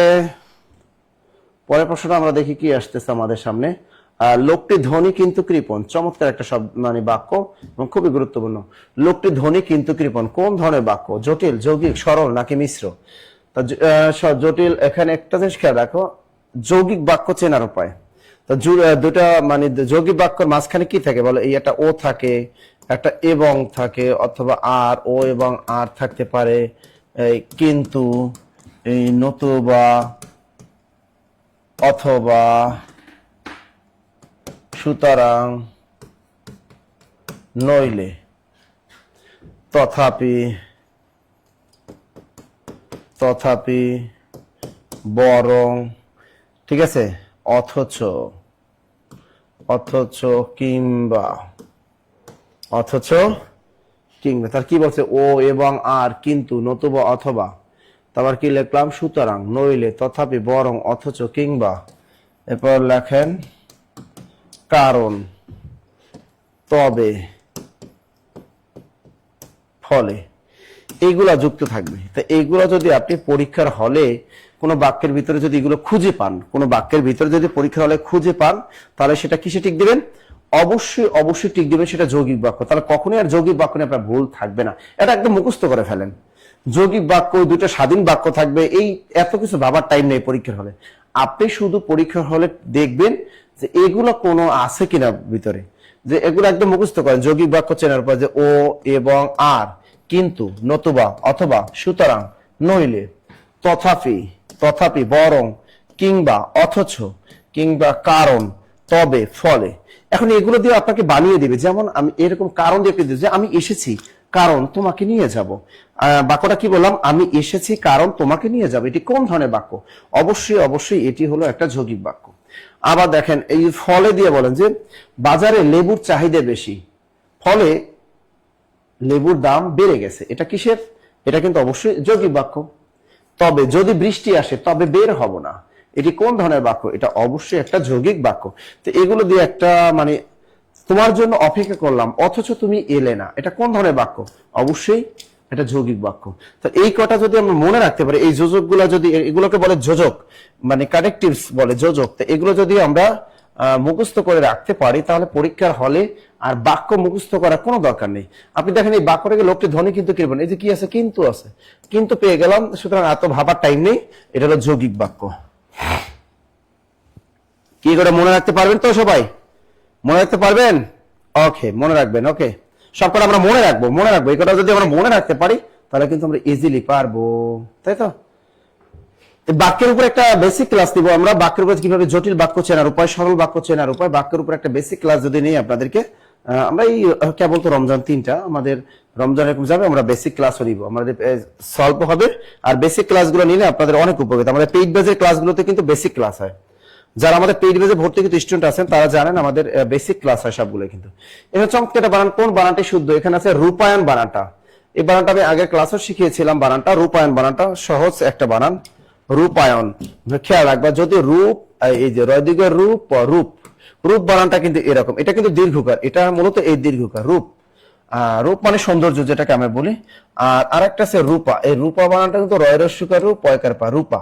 পরের প্রশ্নটা আমরা দেখি কি আসতেছে আমাদের সামনে। লোকটি ধনী কিন্তু কৃপণ, চমৎকার একটা শব্দ মানে বাক্য এবং খুবই গুরুত্বপূর্ণ। লোকটি ধনী কিন্তু কৃপণ কোন ধরনের বাক্য? জটিল, যৌগিক, সরল নাকি মিশ্র? জটিল। এখানে একটা জিনিস খেয়াল রাখো, যৌগিক বাক্য চেনার উপায়। তো দুটা মানে যৌগিক বাক্যের মাঝখানে কি থাকে বলো? এই একটা ও থাকে, একটা এবং থাকে, অথবা আর, ও এবং আর থাকতে পারে, কিন্তু, এই নতুবা, অথবা, সুতরাং, নইলে, তথাপি, বরং, ঠিক আছে, অথচ, কিংবা, তার কি বলছে? ও এবং আর, কিন্তু, নতুবা, অথবা, তারপর কি লিখলাম? সুতরাং, নইলে, তথাপি, বরং, অথচ, কিংবা। এরপর লেখেন কারণ, তবে, ফলে, এইগুলা যুক্ত থাকবে। তো এইগুলা যদি আপনি পরীক্ষার হলে কোনো বাক্যের ভিতরে যদি এগুলো খুঁজে পান, কোনো বাক্যের ভিতরে যদি পরীক্ষার হলে খুঁজে পান, তাহলে সেটা কিসে টিক দিবেন? অবশ্যই টিক দিবেন সেটা যৌগিক বাক্য। তাহলে কখনোই আর যৌগিক বাক্য নিয়ে আপনার ভুল থাকবে না। এটা একদম মুখস্থ করে ফেলেন। যৌগিক বাক্য, দুটো স্বাধীন বাক্য থাকবে, এই এত কিছু ভাবার টাইম নেই পরীক্ষার হলে। আপনি শুধু পরীক্ষার হলে দেখবেন যে এগুলো কোনো আছে কিনা ভিতরে, যে এগুলো একদম মুখস্থ করেন। যৌগিক বাক্য চেনার পর যে ও এবং আর, কিন্তু, নতুবা, অথবা, সুতরাং, নইলে, তথাপি, বরং, কিংবা, অথচ, কিংবা, কারণ, তবে, ফলে। এখন এগুলো দিয়ে আপনাকে বানিয়ে দিবে। যেমন আমি এরকম কারণ দিয়ে দিই যে আমি এসেছি কারণ তোমাকে নিয়ে যাব। বাক্যটা কি বললাম? আমি এসেছি কারণ তোমাকে নিয়ে যাব। এটি কোন ধরনের বাক্য? অবশ্যই এটি হলো একটা যৌগিক বাক্য। আবার দেখেন এই ফলে দিয়ে বলেন যে বাজারে লেবুর চাহিদা বেশি, ফলে লেবুর দাম বেড়ে গেছে। এটা কিসের? এটা কিন্তু অবশ্যই যৌগিক বাক্য। তবে যদি বৃষ্টি আসে তবে বের হব না, এটি কোন ধরনের বাক্য? এটা অবশ্যই একটা যৌগিক বাক্য। তো এগুলো দিয়ে একটা মানে তোমার জন্য অপেক্ষা করলাম অথচ তুমি এলে না, এটা কোন ধরনের বাক্য? অবশ্যই এটা যৌগিক বাক্য। তো এই কটা যদি আমরা মনে রাখতে পারি, এই যোজকগুলো যদি, এগুলোকে বলে যোজক, মানে কানেকটিভস বলে যোজক। তো এগুলো যদি আমরা মুখস্থ করে রাখতে পারি, তাহলে পরীক্ষার হলে আর বাক্য মুখস্থ করার কোনো দরকার নেই। আপনি দেখেন এই বাক্যটাকে লোকটি ধনী কিন্তু কৃপণ, এই যে কি আছে? কিন্তু আছে, কিন্তু পেয়ে গেলাম, সুতরাং এত ভাবার টাইম নেই। এটা হলো যৌগিক বাক্য। কি করে মনে রাখতে পারবেন তো সবাই? মনে রাখতে পারবেন? ওকে, মনে রাখবেন। ওকে, সবকটা আমরা মনে রাখবো। এই কথা যদি আমরা মনে রাখতে পারি, তাহলে কিন্তু আমরা ইজিলি পারবো, তাই তো? বাক্যের উপর একটা বেসিক ক্লাস দিব আমরা। বাক্যের উপর কিভাবে জটিল বাক্য চেনার উপায়, সরল বাক্য চেনার উপায়, বাক্যের উপর একটা বেসিক ক্লাস যদি নেই আপনাদেরকে, আমরা এই কেবল তো রমজান 3টা, আমাদের রমজান এরকম যাবে, আমরা বেসিক ক্লাসও নিব, আমাদের সলভ হবে। আর বেসিক ক্লাসগুলো নিলে আপনাদের অনেক উপকৃত। আমাদের পেইড বেজের ক্লাসগুলোতে কিন্তু বেসিক ক্লাস হয়, যারা আমাদের পেইড বেজে ভর্তিকৃত স্টুডেন্ট আছেন তারা জানেন আমাদের বেসিক ক্লাস হয় সবগুলো কিন্তু। এখানে চমৎকার একটা বানান, কোন বানানটি শুদ্ধ? এখানে আছে রূপায়ণ বানানটা। এই বানানটা আমি আগের ক্লাসও শিখিয়েছিলাম, বানানটা রূপায়ণ বানানটা সহজ একটা বানান, রূপায়ণ। খেয়াল রাখবা, যদি রূপ, এই যে রয় দিকের রূপ, রূপ, রূপ বানানটা কিন্তু এরকম, এটা কিন্তু দীর্ঘকার, এটা মূলত এই দীর্ঘকার রূপ। রূপ মানে সৌন্দর্য যেটাকে আমরা বলি। আর আরেকটা আছে রূপা, এই রূপা বানানটা কিন্তু রয় রস্যকার রূপ, পয়কার পা, রূপা।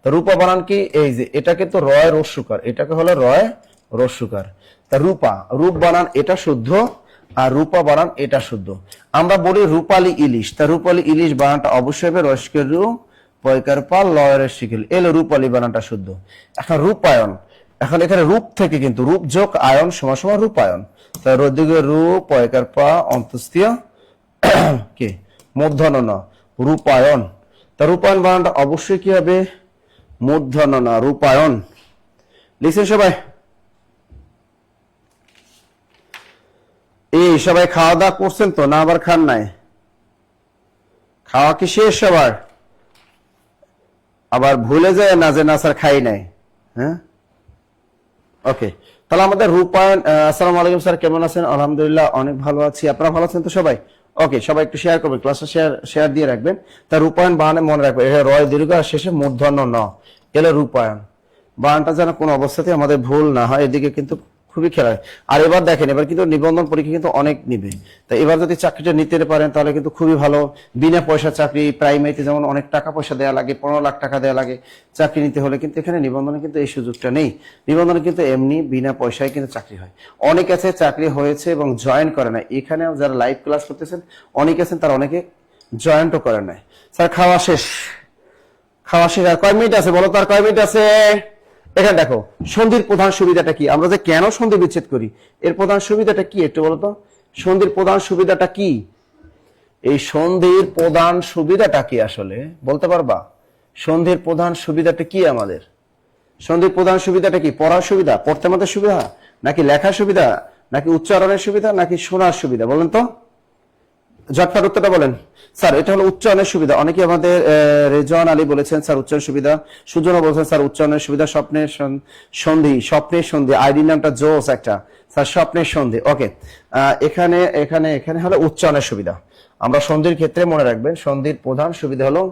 তো রূপা বানান কি? এই যে এটা কিন্তু রয় রস্যকার, এটাকে হলো রয় রস্যকার। তা রূপা, রূপ বানান এটা শুদ্ধ, আর রূপা বানান এটা শুদ্ধ। আমরা বলি রূপালী ইলিশ, তা রূপালী ইলিশ বানানটা অবশ্যই হবে রস্যকের রূপ, পয়কার পা, লয়ের শিখিল, এলো রূপালী বানানটা শুদ্ধ। এখন রূপায়ণ, এখন এখানে রূপ থেকে কিন্তু রূপ যোগ আয়ন সমান সমান রূপায়ণ। তা রদিকে রূপ, পয়কার পা, অন্তস্থীয় কি মূর্ধন্য ন, রূপায়ণ। তা রূপায়ণ বানানটা অবশ্যই কি হবে? মূর্ধন্য ন, রূপায়ণ। লিখছেন সবাই? এই সবাই খাওয়া দাওয়া করছেন তো, না আবার খান নাই? খাওয়া কি শেষ সবার? আবার ভুলে যায় না যে না স্যার খাই নাই? হ্যাঁ, ওকে। তাহলে আমাদের রূপায়ণ, আসসালামু আলাইকুম স্যার, কেমন আছেন? আলহামদুলিল্লাহ অনেক ভালো আছি, আপনারা ভালো আছেন তো সবাই? ওকে, সবাই একটু শেয়ার করবেন, ক্লাসটা শেয়ার দিয়ে রাখবেন। তা রূপায়ণ বানানে মনে রাখবেন, এটা রয় দীর্ঘ আর শেষে মূর্ধন্য ন, এলো রূপায়ণ। বানানটা যেন কোনো অবস্থাতে আমাদের ভুল না হয়, এদিকে কিন্তু খুবই খেলা হয়। আর এবার দেখেন, এবার কিন্তু নিবন্ধন পরীক্ষা কিন্তু অনেক নিবে, তাই এবার যদি চাকরিটা নিতে পারেন তাহলে কিন্তু খুবই ভালো। বিনা পয়সা চাকরি, প্রাইমারিতে যেমন অনেক টাকা পয়সা দেওয়া লাগে, 15 লাখ টাকা দেওয়া লাগে চাকরি নিতে হলে, কিন্তু এখানে নিবন্ধনে কিন্তু এই সুযোগটা নেই। নিবন্ধনে কিন্তু এমনি বিনা পয়সায় কিন্তু চাকরি হয়। অনেক আছে চাকরি হয়েছে এবং জয়েন করে না, এখানে যারা লাইভ ক্লাস করতেছেন অনেক আছেন, তারা অনেকে জয়েন্টও করে নাই। স্যার খাওয়া শেষ, খাওয়া শেষ, আর কয় মিনিট আছে বলো তো, আর কয় মিনিট আছে? এখানে দেখো, সন্ধির প্রধান সুবিধাটা কি, আমরা যে কেন সন্ধি বিচ্ছেদ করি, এর প্রধান সুবিধাটা কি একটু বলতো? সন্ধির প্রধান সুবিধাটা কি? এই সন্ধির প্রধান সুবিধাটা কি আসলে বলতে পারবা? সন্ধির প্রধান সুবিধাটা কি আমাদের? সন্ধির প্রধান সুবিধাটা কি? পড়ার সুবিধা, পড়তে আমাদের সুবিধা, নাকি লেখার সুবিধা, নাকি উচ্চারণের সুবিধা, নাকি শোনার সুবিধা? বলেন তো, ঝটপট উত্তরটা বলেন। স্যার এটা হলো উচ্চারণের সুবিধা। অনেকে আমাদের রেজওয়ান আলী বলেছেন স্যার উচ্চারণ সুবিধা, সুজনও বলছেন স্যার উচ্চারণের সুবিধা, স্বপ্নের সন্ধি, স্বপ্নের সন্ধি, আইডি নামটা জোস একটা স্যার, স্বপ্নের সন্ধি। ওকে, এখানে এখানে এখানে হলো উচ্চারণের সুবিধা। আমরা সন্ধির ক্ষেত্রে মনে রাখবেন, সন্ধির প্রধান সুবিধা হলো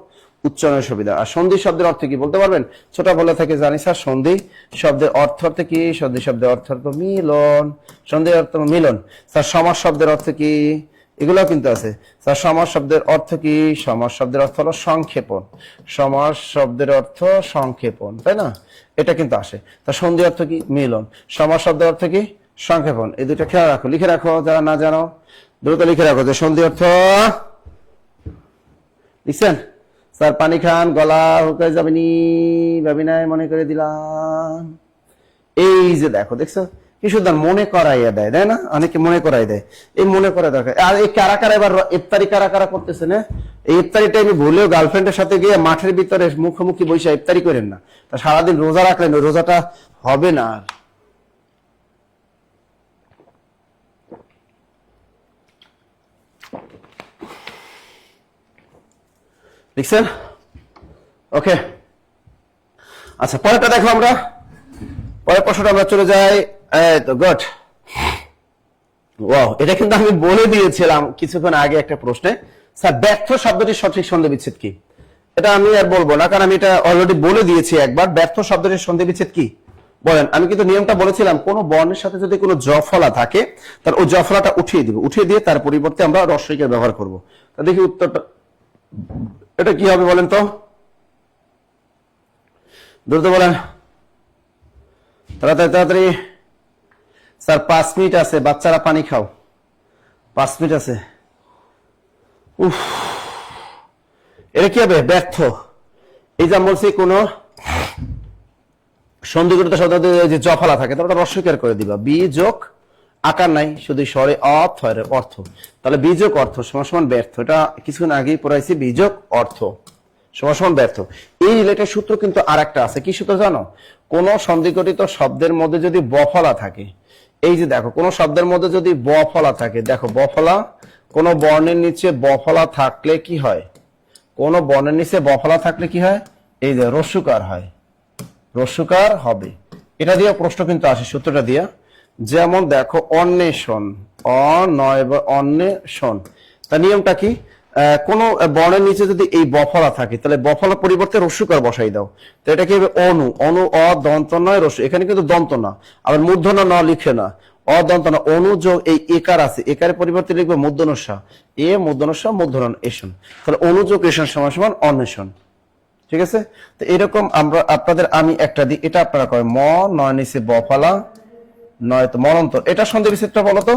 উচ্চারণের সুবিধা। আর সন্ধি শব্দের অর্থ কি বলতে পারবেন? ছোট বলে থেকে জানি স্যার, সন্ধি শব্দের অর্থ কি? সন্ধি শব্দের অর্থ মিলন, সন্ধির অর্থ মিলন। স্যার সমাস শব্দের অর্থ কি? এগুলো কিন্তু আছে স্যার। সমাস শব্দের অর্থ কি? সমাস শব্দের অর্থ হলো সংক্ষেপণ, সমাস শব্দের অর্থ সংক্ষেপণ, তাই না? এটা কিন্তু আসে। তা সন্ধি অর্থ কি? মিলন। সমাস শব্দের অর্থ কি? সংক্ষেপণ। এই দুটো খেয়াল রাখো, লিখে রাখো, যারা না জানো দ্রুত লিখে রাখো যে সন্ধি অর্থ। লিখছেন? স্যার পানি খান, গলা হুকায় যাবেনি, ভাবি নাই মনে করে দিলাম। এই যে দেখো, দেখছো কি সুন্দর মনে করাইয়া দেয়, তাই না? অনেকে মনে করাই দেয়, এই মনে করা দরকার। আর এই কারা কারা এবার ইফতারি কারা কারা করতেছে না? এই ইফতারি টাইমে ভুলেও গার্লফ্রেন্ডের সাথে গিয়ে মাঠের ভিতরে মুখোমুখি বসে ইফতারি করেন না। তা সারাদিন রোজা রাখলেন, ওই রোজাটা হবে না আর। লিখছেন? ওকে, আচ্ছা পরেরটা দেখো, আমরা পরের প্রশ্নটা আমরা চলে যাই। এই তো গুড, ওয়াও, এটা কিন্তু আমি বলে দিয়েছিলাম কিছুক্ষণ আগে একটা প্রশ্নে। স্যার ব্যর্থ শব্দটির সঠিক সন্ধি বিচ্ছেদ কি? এটা আমি আর বলবো না, কারণ আমি এটা অলরেডি বলে দিয়েছি একবার। ব্যর্থ শব্দটির সন্ধি বিচ্ছেদ কি বলেন? আমি কিন্তু নিয়মটা বলেছিলাম, কোন বর্ণের সাথে যদি কোনো জফলা থাকে তাহলে ওই জফলাটা উঠিয়ে দিব, উঠিয়ে দিয়ে তার পরিবর্তে আমরা রস্বইকার ব্যবহার করব। তা দেখি উত্তরটা এটা কি হবে বলেন তো, দ্রুত বলেন, তাড়াতাড়ি তাড়াতাড়ি। স্যার 5 মিনিট আছে, বাচ্চারা পানি খাও, 5 মিনিট আছে। উফ, এটা কি হবে? ব্যর্থ। এই যে বলছি, কোন সন্ধিগঠিত শব্দ যে জফলা থাকে তাহলে রস্বইকার করে দিবা। বি যোগ আকার নাই, শুধু স্বরে অর্থ, তাহলে বি যোগ অর্থ সমান সমান ব্যর্থ। এটা কিছুক্ষণ আগেই পড়াইছি, বি যোগ অর্থ সমান সমান ব্যর্থ। এই রিলেটেড সূত্র কিন্তু আর একটা আছে, কি সূত্র জানো? কোন সন্ধিগঠিত শব্দের মধ্যে যদি বফলা থাকে, এই যে দেখো, কোন শব্দের মধ্যে যদি বফলা থাকে, দেখো বফলা, কোন বর্ণের নিচে বফলা থাকলে কি হয়? কোন বর্ণের নিচে বফলা থাকলে কি হয়? এই যে রস্যকার হয়, রস্যকার হবে। এটা দিয়ে প্রশ্ন কিন্তু আসে সূত্রটা দিয়া, যেমন দেখো অন্বেষণ, অন্বেষণ, তার নিয়মটা কি? কোন বর্ণের নিচে যদি এই বফলা থাকে তাহলে বফলা পরিবর্তে রস্যকার বসাই দাও, তো এটা কি হবে? অনু, অনু দন্ত নয় রস্য, এখানে কিন্তু দন্ত না, আবার মূর্ধন্য ন লিখে না, অদন্ত না, অনুযোগ এই একার আছে, একারের পরিবর্তে লিখবে মূর্ধনস্যা, এ মূর্ধনস্যা মূর্ধন্য এষণ, তাহলে অনুযোগ এষণ সমান সমান অন্বেষণ। ঠিক আছে, তো এরকম আমরা আপনাদের আমি একটা দিই, এটা আপনারা করেন ম নয় নিচে বফলা নয় তো মনন্তর, এটা সন্ধি বিচ্ছেদটা বলো তো,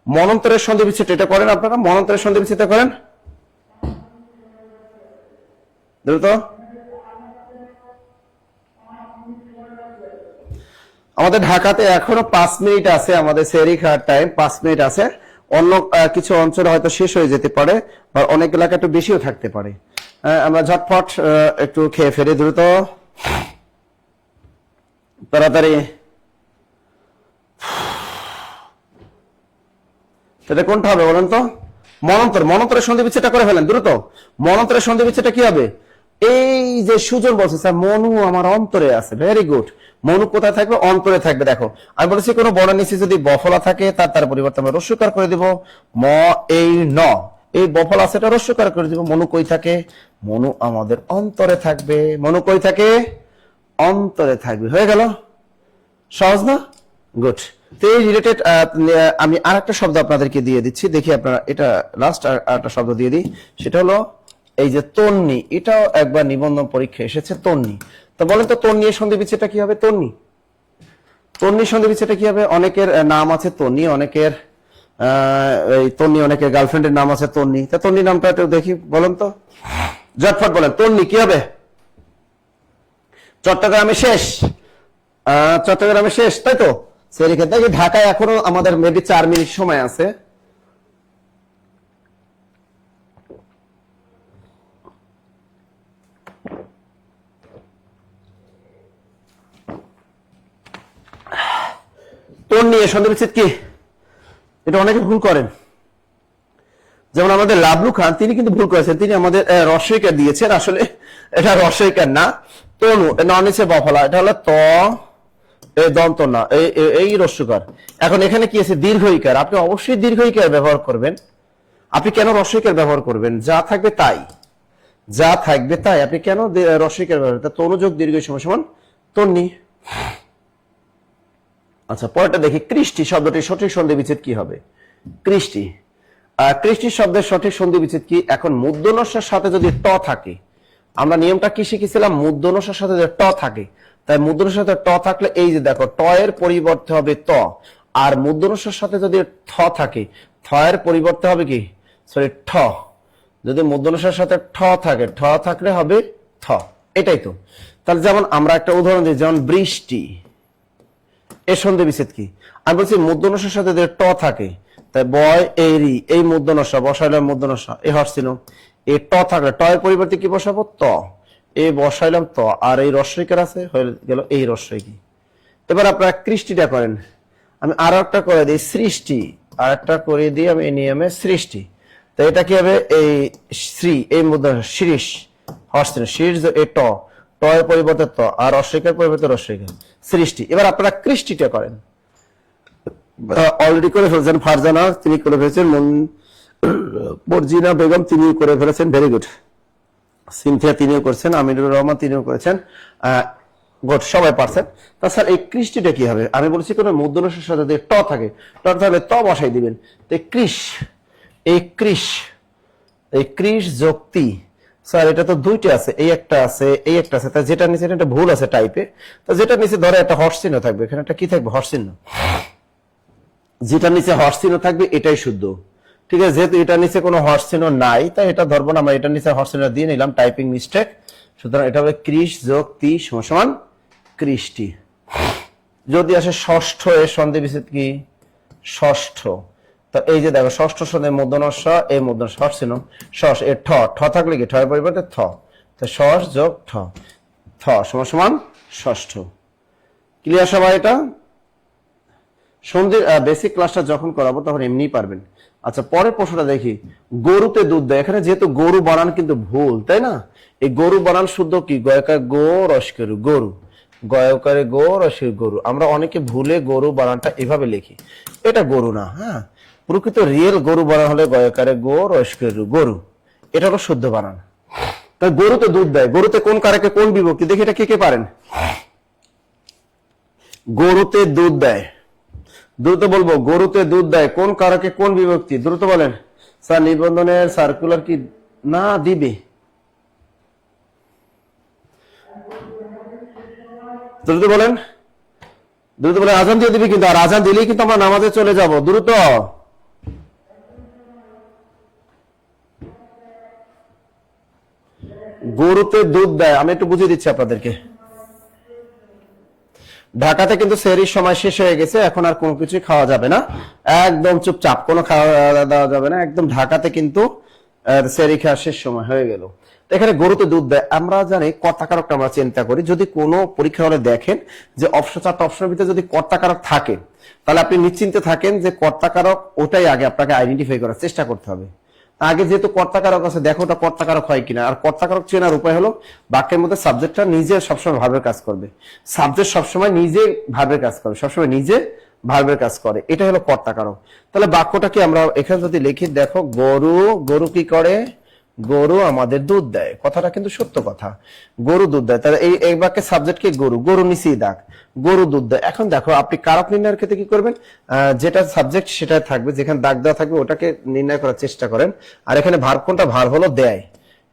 মনন্তরের সন্ধি বিচ্ছেদ এটা করেন আপনারা, মনন্তরের সন্ধি বিচ্ছেদটা করেন দ্রুত। আমাদের ঢাকাতে এখনো 5 মিনিট আছে, আমাদের সেরি খাওয়ার টাইম 5 মিনিট আছে, অন্য কিছু অঞ্চলে হয়তো শেষ হয়ে যেতে পারে, বা অনেক এলাকা একটু বেশিও থাকতে পারে। আমরা ঝটপট একটু খেয়ে ফেরি, দ্রুত তাড়াতাড়ি। সেটা কোনটা হবে বলেন তো? মনন্তর, মনন্তরের সন্ধি বিচ্ছেদটা করে ফেলেন দ্রুত। মনন্তরের সন্ধি বিচ্ছেদটা কি হবে? এই যে সুজন বলছে স্যার মনু আমার অন্তরে আছে, ভেরি গুড। মনু কোথায় থাকবে? অন্তরে থাকবে। দেখো আমি বলেছি কোনো বর্ণের নিচে যদি বফলা থাকে তার পরিবর্তে আমরা রস্যকার করে দিব, ম এই ন, এই বফলা আছে এটা রস্যকার করে দিব। মনু কই থাকে? মনু আমাদের অন্তরে থাকবে। মনু কই থাকে? অন্তরে থাকবে। হয়ে গেল, সহজ না? গুড। তো এই রিলেটেড আমি আর একটা শব্দ আপনাদেরকে দিয়ে দিচ্ছি, দেখি আপনারা এটা লাস্ট আর একটা শব্দ দিয়ে দিই, সেটা হলো এই যে তন্নি, এটাও একবার নিবন্ধন পরীক্ষা এসেছে, তন্নি। তো বলেন তো তন্নি এর সন্ধি বিচ্ছেদটা কি হবে? তন্নি, তন্নি সন্ধি বিচ্ছেদটা কি হবে? অনেকের নাম আছে তন্নি, অনেকের এই তন্নি, অনেকের গার্লফ্রেন্ডের নাম আছে তন্নি, তা তন্নি নামটা একটু দেখি বলেন তো, ঝটফট বলেন। তন্নি কি হবে? চট্টগ্রামে শেষ, চট্টগ্রামে শেষ, তাই তো? সেই ক্ষেত্রে ঢাকায় এখনো আমাদের মেবি 4 মিনিট সময় আছে। তন্নি এর সন্ধি বিচ্ছেদ কি? এটা অনেকে ভুল করেন, যেমন আমাদের লাবলু খান, তিনি কিন্তু ভুল করেছেন, তিনি আমাদের রস্যইকার দিয়েছেন, আসলে এটা রস্যইকার না। তনু নন নিচে বফলা, এটা হলো ত এই দন্ত না, এই রস্যকার। এখন এখানে কি আছে? দীর্ঘইকার, আপনি অবশ্যই দীর্ঘইকার ব্যবহার করবেন। আপনি কেন রস্যইকার ব্যবহার করবেন? যা থাকবে তাই, যা থাকবে তাই, আপনি কেন রস্যইকার ব্যবহার করবেন? তনুযোগ দীর্ঘ সমান সমান তন্নি। আচ্ছা পরেরটা দেখি, কৃষ্টি শব্দটির সঠিক সন্ধি বিচ্ছেদ কি হবে? কৃষ্টি, কৃষ্টি শব্দের সঠিক সন্ধি বিচ্ছেদ কি? এখন মূর্ধন্যস্যের সাথে যদি ট থাকে, আমরা নিয়মটা কি শিখেছিলাম? মূর্ধন্যস্যের সাথে যদি ট থাকে, তাই মূর্ধন্যের সাথে ট থাকলে এই যে দেখো ট এর পরিবর্তে হবে ত, আর মূর্ধন্যস্যের সাথে যদি থ থাকে, থ এর পরিবর্তে হবে কি? সরি ঠ। যদি মূর্ধন্যস্যের সাথে ঠ থাকে, ঠ থাকলে হবে থ, এটাই তো। তাহলে যেমন আমরা একটা উদাহরণ দিই, যেমন বৃষ্টি, এর সন্ধি বিচ্ছেদ কি? আমি বলছি মূর্ধন্যস্যের সাথে যদি ট থাকে, তাই বয় এরি, এই মূর্ধন্যস্য বসাইলাম, মূর্ধন্যস্য এই হরছিল, এই ট থাকলে ট এর পরিবর্তে কি বসাবো? ত, এই বসাইলাম ত, আর এই রস্যইকার আছে হয়ে গেল এই রস্যই কি। এবার আপনারা কৃষ্টিটা করেন, আমি আরো একটা করে দিই সৃষ্টি, আর একটা করে দিই আমি এই নিয়মে সৃষ্টি। তো এটা কি হবে? এই শ্রী, এই মূর্ধন্য শিরিষ হরছিল, শিরিষ এই ট, ট এর পরিবর্তে ত, আর রস্যইকার পরিবর্তে রস্যইকার, সৃষ্টি। এবার আপনারা কৃষ্টিটা করেন, অলরেডি করে ফেলেছেন ফারজানা, তিনি করে ফেলেছেন, মর্জিনা বেগম তিনি করে ফেলেছেন, ভেরি গুড। সিনথিয়া তিনিও করেছেন, আমিনুর রহমান তিনিও করেছেন, গুড, সবাই পারছেন। তা স্যার এই কৃষ্টিটা কি হবে? আমি বলছি কোন মূর্ধন্যস্যের সাথে যদি ট থাকে, ট থাকলে ত বসাই দিবেন। তো কৃষ, এই কৃষ, এই কৃষ যুক্তি, স্যার এটা তো দুইটা আছে, এই একটা আছে, এই একটা আছে, তা যেটা নিচে এটা ভুল আছে টাইপে, তো যেটা নিচে ধরে একটা হর্স চিহ্ন থাকবে, এখানে একটা কি থাকবে? হর্স চিহ্ন। যেটা নিচে হর্স চিহ্ন থাকবে এটাই শুদ্ধ, ঠিক আছে? যেহেতু এটার নিচে কোনো হর্স চিহ্ন নাই, তাই এটা ধরবো না আমরা, এটার নিচে হর্স চিহ্ন দিয়ে নিলাম, টাইপিং মিস্টেক। সুতরাং এটা হবে কৃষ যোগ তি সমান কৃষ্টি। যদি আসে ষষ্ঠ, এর সন্ধি বিচ্ছেদ কি? ষষ্ঠ, তো এই যে দেখো ষষ্ঠ সন্ধি মূর্ধন্যস্য, এই মূর্ধন্যস্য হর্স চিহ্ন, ষষ্ঠ এর ঠ, ঠ থাকলে কি? ঠ এর পরিবর্তে থ, তো ষষ্ঠ যোগ ঠ, থ সমান সমান ষষ্ঠ। ক্লিয়ার সবাই? এটা সন্ধির বেসিক ক্লাসটা যখন করাবো তখন এমনি পারবেন। আচ্ছা পরের প্রশ্নটা দেখি, গরুতে দুধ দেয়, এখানে যেহেতু গরু বানান কিন্তু ভুল, তাই না? এই গরু বানান শুদ্ধ কি? গয়কা গো রস্করু, গরু। গয়কারে গো রসের গরু, আমরা অনেকে ভুলে গরু বানানটা এভাবে লিখি, এটা গরু না। হ্যাঁ, প্রকৃত রিয়েল গরু বানান হলে গয়কারে গো রসের গরু, এটা হলো শুদ্ধ বানান। তাই গরুতে দুধ দেয়, গরুতে কোন কারকে কোন বিভক্তি, দেখি এটা কে কে পারেন। গরুতে দুধ দেয়, দ্রুত বলবো, গরুতে দুধ দেয় কোন কারকে কোন বিভক্তি, দ্রুত বলেন। স্যার নিবন্ধনের সার্কুলার কি না দিবে, দ্রুত বলেন, দ্রুত বলেন। আজান দিয়ে দিবি কিন্তু, আর আজান দিলেই কিন্তু আমরা নামাজে চলে যাব, দ্রুত। গরুতে দুধ দেয়, আমি একটু বুঝিয়ে দিচ্ছি আপনাদেরকে। ঢাকাতে কিন্তু সেহরির সময় শেষ হয়ে গেছে, এখন আর কোনো কিছু খাওয়া যাবে না, একদম চুপচাপ, কোনো খাওয়া দাওয়া যাবে না, একদম ঢাকাতে কিন্তু সেহরি খাওয়ার শেষ সময় হয়ে গেল। এখানে গরুতে দুধ দেয়, আমরা জানি কর্তাকারকটা আমরা চিন্তা করি, যদি কোনো পরীক্ষা হলে দেখেন যে অপশন 4টা অপশনের ভিতরে যদি কর্তাকারক থাকে, তাহলে আপনি নিশ্চিন্তে থাকেন যে কর্তাকারক ওটাই আগে আপনাকে আইডেন্টিফাই করার চেষ্টা করতে হবে। আগে যেহেতু কর্তাকারক আছে, দেখো ওটা কর্তাকারক হয় কিনা। আর কর্তাকারক চেনার উপায় হলো বাক্যের মধ্যে সাবজেক্টটা নিজে সবসময় ভার্বের কাজ করবে, সাবজেক্ট সবসময় নিজে ভার্বের কাজ করবে, সবসময় নিজে ভার্বের কাজ করে, এটা হলো কর্তাকারক। তাহলে বাক্যটা কি আমরা এখানে যদি লিখি, দেখো গরু, গরু কি করে, গরু আমাদের দুধ দেয়, কথাটা কিন্তু সত্য কথা, গরু দুধ দেয়। তাহলে এই বাক্যের সাবজেক্ট কি, গরু, গরু নিচেই দাগ, গরু দুধ দেয়। এখন দেখো আপনি কারক নির্ণয়ের ক্ষেত্রে কি করবেন, যেটা সাবজেক্ট সেটাই থাকবে, যেখানে দাগ দেওয়া থাকবে ওটাকে নির্ণয় করার চেষ্টা করেন। আর এখানে ভার্ব কোনটা, ভার্ব হলো দেয়,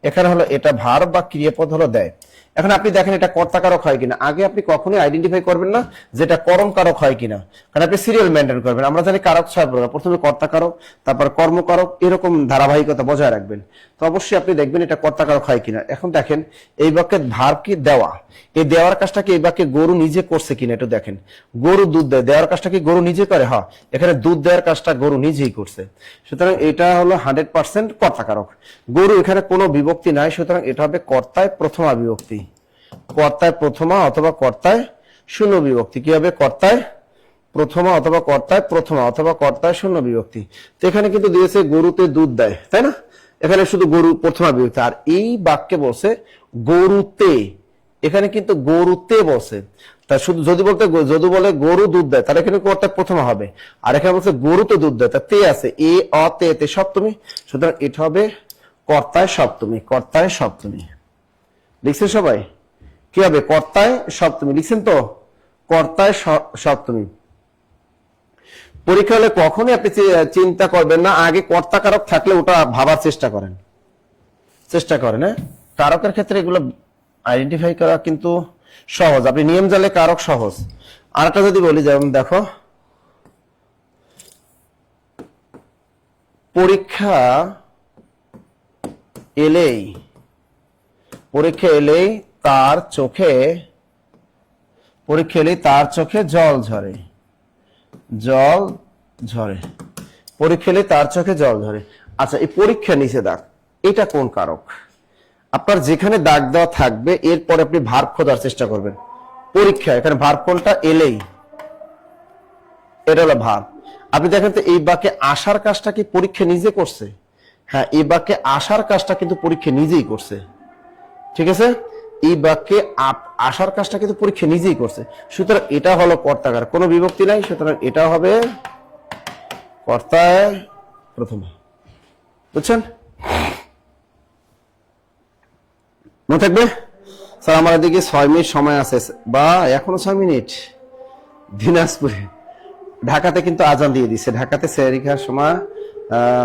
এখানে হলো এটা ভার্ব বা ক্রিয়াপদ হলো দেয়। এখন আপনি দেখেন এটা কর্তাকারক হয় কিনা, আগে আপনি কখনোই আইডেন্টিফাই করবেন না যেটা করণ কারক হয় কিনা, কারণ আপনি সিরিয়াল মেনটেন করবেন। আমরা জানি কারক 6 প্রকার, প্রথমে কর্তাকারক, তারপর কর্মকারক, এরকম ধারাবাহিকতা বজায় রাখবেন। তো অবশ্যই আপনি দেখবেন এটা কর্তাকারক হয় কিনা। এখন দেখেন এই বাক্যের ভার্ব কি, দেওয়া, এই দেওয়ার কাজটা কি এই বাক্যে গরু নিজে করছে কিনা একটু দেখেন। গরু দুধ দেয়, দেওয়ার কাজটা কি গরু নিজে করে, হ্যাঁ এখানে দুধ দেওয়ার কাজটা গরু নিজেই করছে, সুতরাং এটা হলো 100% কর্তাকারক। গরু এখানে কোনো বিভক্তি নাই, সুতরাং এটা হবে কর্তায় প্রথমা বিভক্তি, কর্তায় প্রথমা অথবা কর্তায় শূন্য বিভক্তি। কি হবে, কর্তায় প্রথমা অথবা কর্তায় প্রথমা অথবা কর্তায় শূন্য বিভক্তি। তো এখানে কিন্তু দিয়েছে গরুতে দুধ দেয়, তাই না, এখানে শুধু গরু প্রথমা বিভক্তি। আর এই বাক্যে বলছে গরুতে, এখানে কিন্তু গরুতে বসে, তা শুধু যদি বলে গরু দুধ দেয় তাহলে এখানে কর্তায় প্রথমা হবে, আর এখানে বলছে গরুতে দুধ দেয়, তা তে আছে, এ অ তে তে সপ্তমী, সুতরাং এটা হবে কর্তায় সপ্তমী, কর্তায় সপ্তমী। লিখছেন সবাই, কি হবে, কর্তায় সপ্তমী, লিখছেন তো, কর্তায় সপ্তমী। পরীক্ষা হলে কখনোই আপনি চিন্তা করবেন না, আগে কর্তাকারক থাকলে ওটা ভাবার চেষ্টা করেন, চেষ্টা করেন। হ্যাঁ, কারকের ক্ষেত্রে এগুলো আইডেন্টিফাই করা কিন্তু সহজ, আপনি নিয়ম জানলে কারক সহজ। আরেকটা যদি বলি, যেমন দেখো পরীক্ষা এলেই, পরীক্ষা এলেই তার চোখে, পরীক্ষা এলেই তার চোখে জল ঝরে, জল ঝরে, পরীক্ষা এলেই তার চোখে জল ঝরে। আচ্ছা, এই পরীক্ষা নিচে দাগ, এটা কোন কারক, আপনার যেখানে দাগ দেওয়া থাকবে এরপরে আপনি ভার্ব খোঁজার চেষ্টা করবেন। পরীক্ষা, এখানে ভার্ব কোনটা, এলেই, এটা হলো ভার্ব। আপনি দেখেন তো এই বাক্যে আসার কাজটা কি পরীক্ষা নিজে করছে, হ্যাঁ এই বাক্যে আসার কাজটা কিন্তু পরীক্ষা নিজেই করছে, ঠিক আছে, এই বাক্যে আসার কাজটা কিন্তু পরীক্ষা নিজেই করছে, সুতরাং এটা হলো কর্তাকার, কোনো বিভক্তি নাই, সুতরাং এটা হবে কর্তায় প্রথম। বুঝছেন, মনে থাকবে। স্যার আমার এদিকে 6 মিনিট সময় আছে, বা এখনো 6 মিনিট। দিনাজপুরে, ঢাকাতে কিন্তু আজান দিয়ে দিছে, ঢাকাতে সেহরি খাওয়ার সময়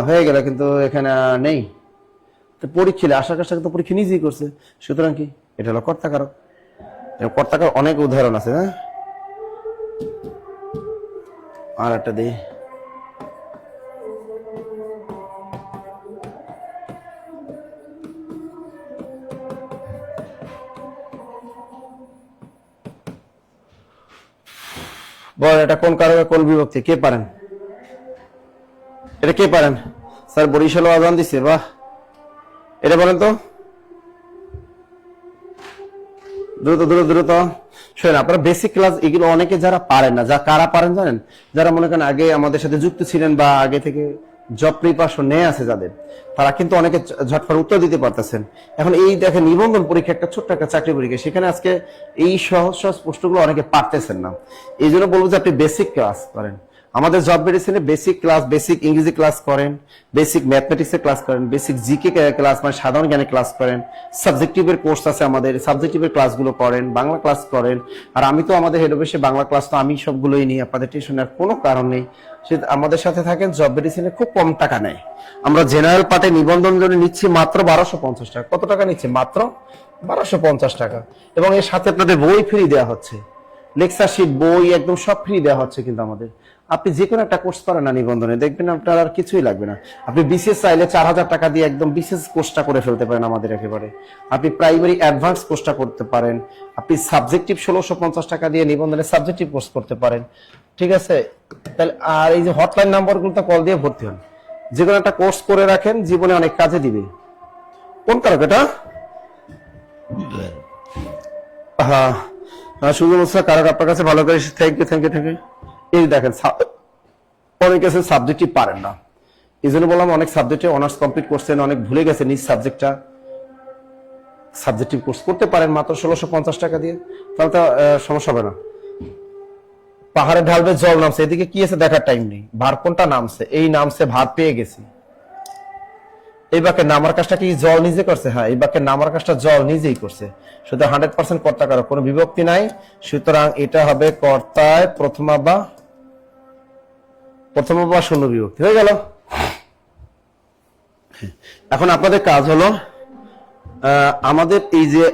হয়ে গেল, কিন্তু এখানে নেই। তো পরীক্ষা আসার কাজটা কিন্তু পরীক্ষা নিজেই করছে, সুতরাং কি এটা হলো কর্তাকারক। কর্তাকার অনেক উদাহরণ আছে। হ্যাঁ, আর একটা দিই, বল এটা কোন কারণে কোন বিভক্তি, কে পারেন, এটা কে পারেন। স্যার বরিশাল আজান দিছে, বাহ, এটা বলেন তো, দ্রুত দ্রুত দ্রুত। শোনেন, আপনারা বেসিক ক্লাস এগুলো অনেকে যারা পারেন না, কারা পারেন জানেন, যারা মনে করেন আগে আমাদের সাথে যুক্ত ছিলেন বা আগে থেকে জব প্রিপারেশন নিয়ে আছে যাদের, তারা কিন্তু অনেকে ঝটপট উত্তর দিতে পারতেছেন। এখন এই দেখেন নিবন্ধন পরীক্ষা, একটা ছোট্ট একটা চাকরি পরীক্ষা, সেখানে আজকে এই সহজ সহজ প্রশ্নগুলো অনেকে পারতেছেন না। এই জন্য বলবো যে আপনি বেসিক ক্লাস করেন, আমাদের জব মেডিসিনে বেসিক ক্লাস, বেসিক ইংরেজি ক্লাস করেন, বেসিক ম্যাথমেটিক্সের ক্লাস করেন, বেসিক জিকে ক্লাস মানে সাধারণ জ্ঞানের ক্লাস করেন, সাবজেক্টিভের কোর্স আছে আমাদের, সাবজেক্টিভের ক্লাসগুলো করেন, বাংলা ক্লাস করেন। আর আমি তো আমাদের হেড অফিসে বাংলা ক্লাস তো আমি সবগুলোই নিই, আপনাদের টেনশন নেওয়ার কোনো কারণ নেই। সে আমাদের সাথে থাকেন, জব মেডিসিনে খুব কম টাকা নেয়। আমরা জেনারেল পার্টে নিবন্ধন জন্য নিচ্ছি মাত্র 1250 টাকা। কত টাকা নিচ্ছে? মাত্র 1250 টাকা। এবং এর সাথে আপনাদের বই ফ্রি দেওয়া হচ্ছে, লেকচার শিট, বই একদম সব ফ্রি দেওয়া হচ্ছে। কিন্তু আমাদের আপনি যে কোনো একটা কোর্স করেন না নিবন্ধনে, দেখবেন আপনার আর কিছুই লাগবে না। আপনি বিসিএস চাইলে 4000 টাকা দিয়ে একদম বিসিএস কোর্সটা করে ফেলতে পারেন আমাদের একেবারে। আপনি প্রাইমারি অ্যাডভান্স কোর্সটা করতে পারেন, আপনি সাবজেক্টিভ 1650 টাকা দিয়ে নিবন্ধনে সাবজেক্টিভ কোর্স করতে পারেন, ঠিক আছে? তাহলে আর এই যে হটলাইন নাম্বারগুলোতে কল দিয়ে ভর্তি হন, যে কোনো একটা কোর্স করে রাখেন, জীবনে অনেক কাজে দিবে। কোন কারক এটা? হ্যাঁ, সুযোগ কারক আপনার কাছে ভালো করে, thank you thank you thank you. এই দেখেন অনেকে আছে সাবজেক্টিভ পারেন না, এই জন্য বললাম অনেক সাবজেক্টে অনার্স কমপ্লিট করছেন, অনেক ভুলে গেছে নিজ সাবজেক্টটা। সাবজেক্টিভ কোর্স করতে পারেন মাত্র 1650 টাকা দিয়ে, তাহলে তো সমস্যা হবে না। পাহাড়ে ঢালবে জল নামছে, এদিকে কি আছে দেখার টাইম নেই। ভার কোনটা নামছে? এই নামছে, ভার পেয়ে গেছি। এই বাক্যের নামার কাজটা কি জল নিজে করছে? হ্যাঁ, এই বাক্যের নামার কাজটা জল নিজেই করছে। সুতরাং 100% কর্তা কারক, কোনো বিভক্তি নাই। সুতরাং এটা হবে কর্তায় প্রথমা বা শূন্য বিভক্তি হয়ে গেল। এখন আপনাদের কাজ হলো আমাদের এই যে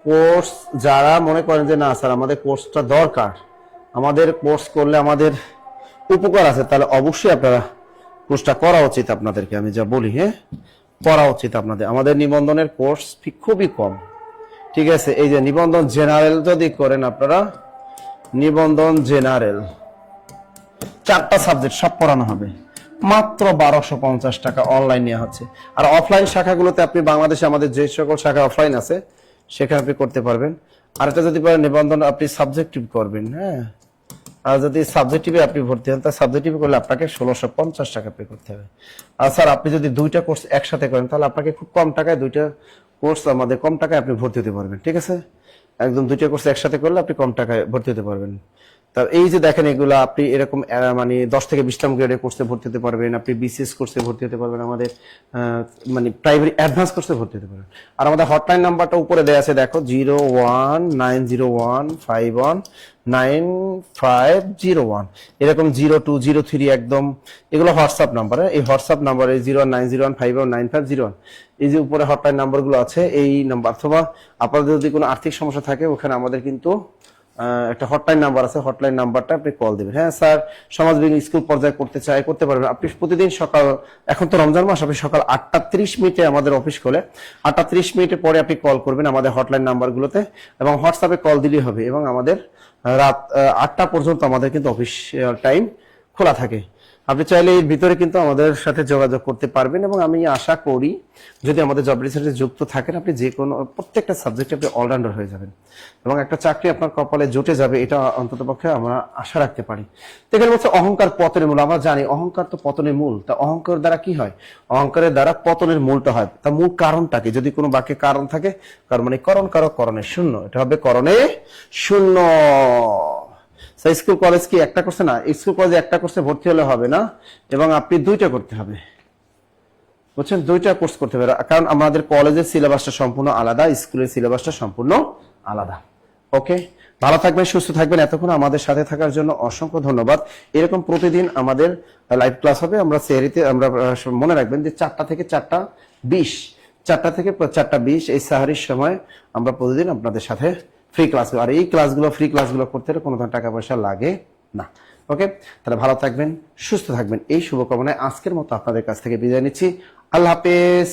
কোর্স, যারা মনে করেন যে না স্যার আমাদের কোর্সটা দরকার, আমাদের কোর্স করলে আমাদের উপকার আছে, তাহলে অবশ্যই আপনারা কোর্সটা করা উচিত আপনাদেরকে। আমি যা বলি, হ্যাঁ, করা উচিত আপনাদের। আমাদের নিবন্ধনের কোর্স খুবই কম, ঠিক আছে? এই যে নিবন্ধন জেনারেল যদি করেন আপনারা, নিবন্ধন জেনারেল 4টা সাবজেক্ট সব পড়ানো হবে, মাত্র 1250 টাকা অনলাইন নেওয়া হচ্ছে। আর অফলাইন শাখাগুলোতে আপনি বাংলাদেশে আমাদের যে সকল শাখা অফলাইন আছে সেখানে আপনি করতে পারবেন। আর এটা যদি পারেন নিবন্ধন আপনি সাবজেক্টিভ করবেন, হ্যাঁ, আর যদি সাবজেক্টিভে আপনি ভর্তি হন, তা সাবজেক্টিভ করলে আপনাকে 1650 টাকা পে করতে হবে। আর স্যার আপনি যদি 2টা কোর্স একসাথে করেন, তাহলে আপনাকে খুব কম টাকায় 2টা কোর্স আমাদের কম টাকায় আপনি ভর্তি হতে পারবেন, ঠিক আছে? একদম 2টা কোর্স একসাথে করলে আপনি কম টাকায় ভর্তি হতে পারবেন। তা এই যে দেখেন এগুলো আপনি এরকম মানে 10 থেকে 20 গ্রেডে কোর্সে ভর্তি হতে পারবেন, আপনি বিসিএস কোর্সে ভর্তি হতে পারবেন, আমাদের মানে প্রাইমারি অ্যাডভান্স কোর্সে ভর্তি হতে পারবেন। আর আমাদের হটলাইন নাম্বারটা উপরে দেওয়া আছে, দেখো 01901519501, এরকম 0203 একদম, এগুলো হোয়াটসঅ্যাপ নাম্বার। এই হোয়াটসঅ্যাপ নাম্বারে 09015199501, এই যে উপরে হটলাইন নাম্বারগুলো আছে, এই নাম্বার, অথবা আপনাদের যদি কোনো আর্থিক সমস্যা থাকে ওখানে আমাদের কিন্তু একটা হটলাইন নাম্বার আছে, হটলাইন নাম্বারটা আপনি কল দিবেন। হ্যাঁ স্যার সমাজবিজ্ঞান স্কুল পর্যায়ে করতে চাই, করতে পারবেন। আপনি প্রতিদিন সকাল, এখন তো রমজান মাস, আপনি সকাল 8:30 আমাদের অফিস খোলে, 8:30 পরে আপনি কল করবেন আমাদের হটলাইন নাম্বারগুলোতে, এবং হোয়াটসঅ্যাপে কল দিলেই হবে। এবং আমাদের রাত 8টা পর্যন্ত আমাদের কিন্তু অফিস টাইম খোলা থাকে। আপনি চাইলে এর ভিতরে কিন্তু আমাদের সাথে যোগাযোগ করতে পারবেন। এবং আমি আশা করি যদি আমাদের জব রিসার্চে যুক্ত থাকেন, আপনি যে কোনো প্রত্যেকটা সাবজেক্টে আপনি অলরাউন্ডার হয়ে যাবেন এবং একটা চাকরি আপনার কপালে জুটে যাবে, এটা অন্ততপক্ষে আমরা আশা রাখতে পারি। এখানে বলছে অহংকার পতনের মূল। আমরা জানি অহংকার তো পতনের মূল। তা অহংকার দ্বারা কি হয়? অহংকারের দ্বারা পতনের মূলটা হয়। তা মূল কারণটা কি? যদি কোনো বাক্যে কারণ থাকে, কারণ মানে করণ কারক করণে শূন্য, এটা হবে করণে শূন্য। স্কুল কলেজ কি একটা করছে না? স্কুল কলেজে একটা কোর্সে ভর্তি হলে হবে না, এবং আপনি 2টা করতে হবে, বুঝছেন? 2টা কোর্স করতে হবে, কারণ আমাদের কলেজের সিলেবাসটা সম্পূর্ণ আলাদা, স্কুলের সিলেবাসটা সম্পূর্ণ আলাদা। ওকে, ভালো থাকবেন, সুস্থ থাকবেন। এতক্ষণ আমাদের সাথে থাকার জন্য অসংখ্য ধন্যবাদ। এরকম প্রতিদিন আমাদের লাইভ ক্লাস হবে। আমরা সেহরিতে, আমরা মনে রাখবেন যে 4টা থেকে 4:20, 4টা থেকে 4:20 এই সাহারির সময় আমরা প্রতিদিন আপনাদের সাথে ফ্রি ক্লাস। আর এই ক্লাসগুলো, ফ্রি ক্লাসগুলো করতে হলে কোনো ধরনের টাকা পয়সা লাগে না। ওকে, তাহলে ভালো থাকবেন, সুস্থ থাকবেন, এই শুভকামনায় আজকের মতো আপনাদের কাছ থেকে বিদায় নিচ্ছি। আল্লাহ হাফেজ।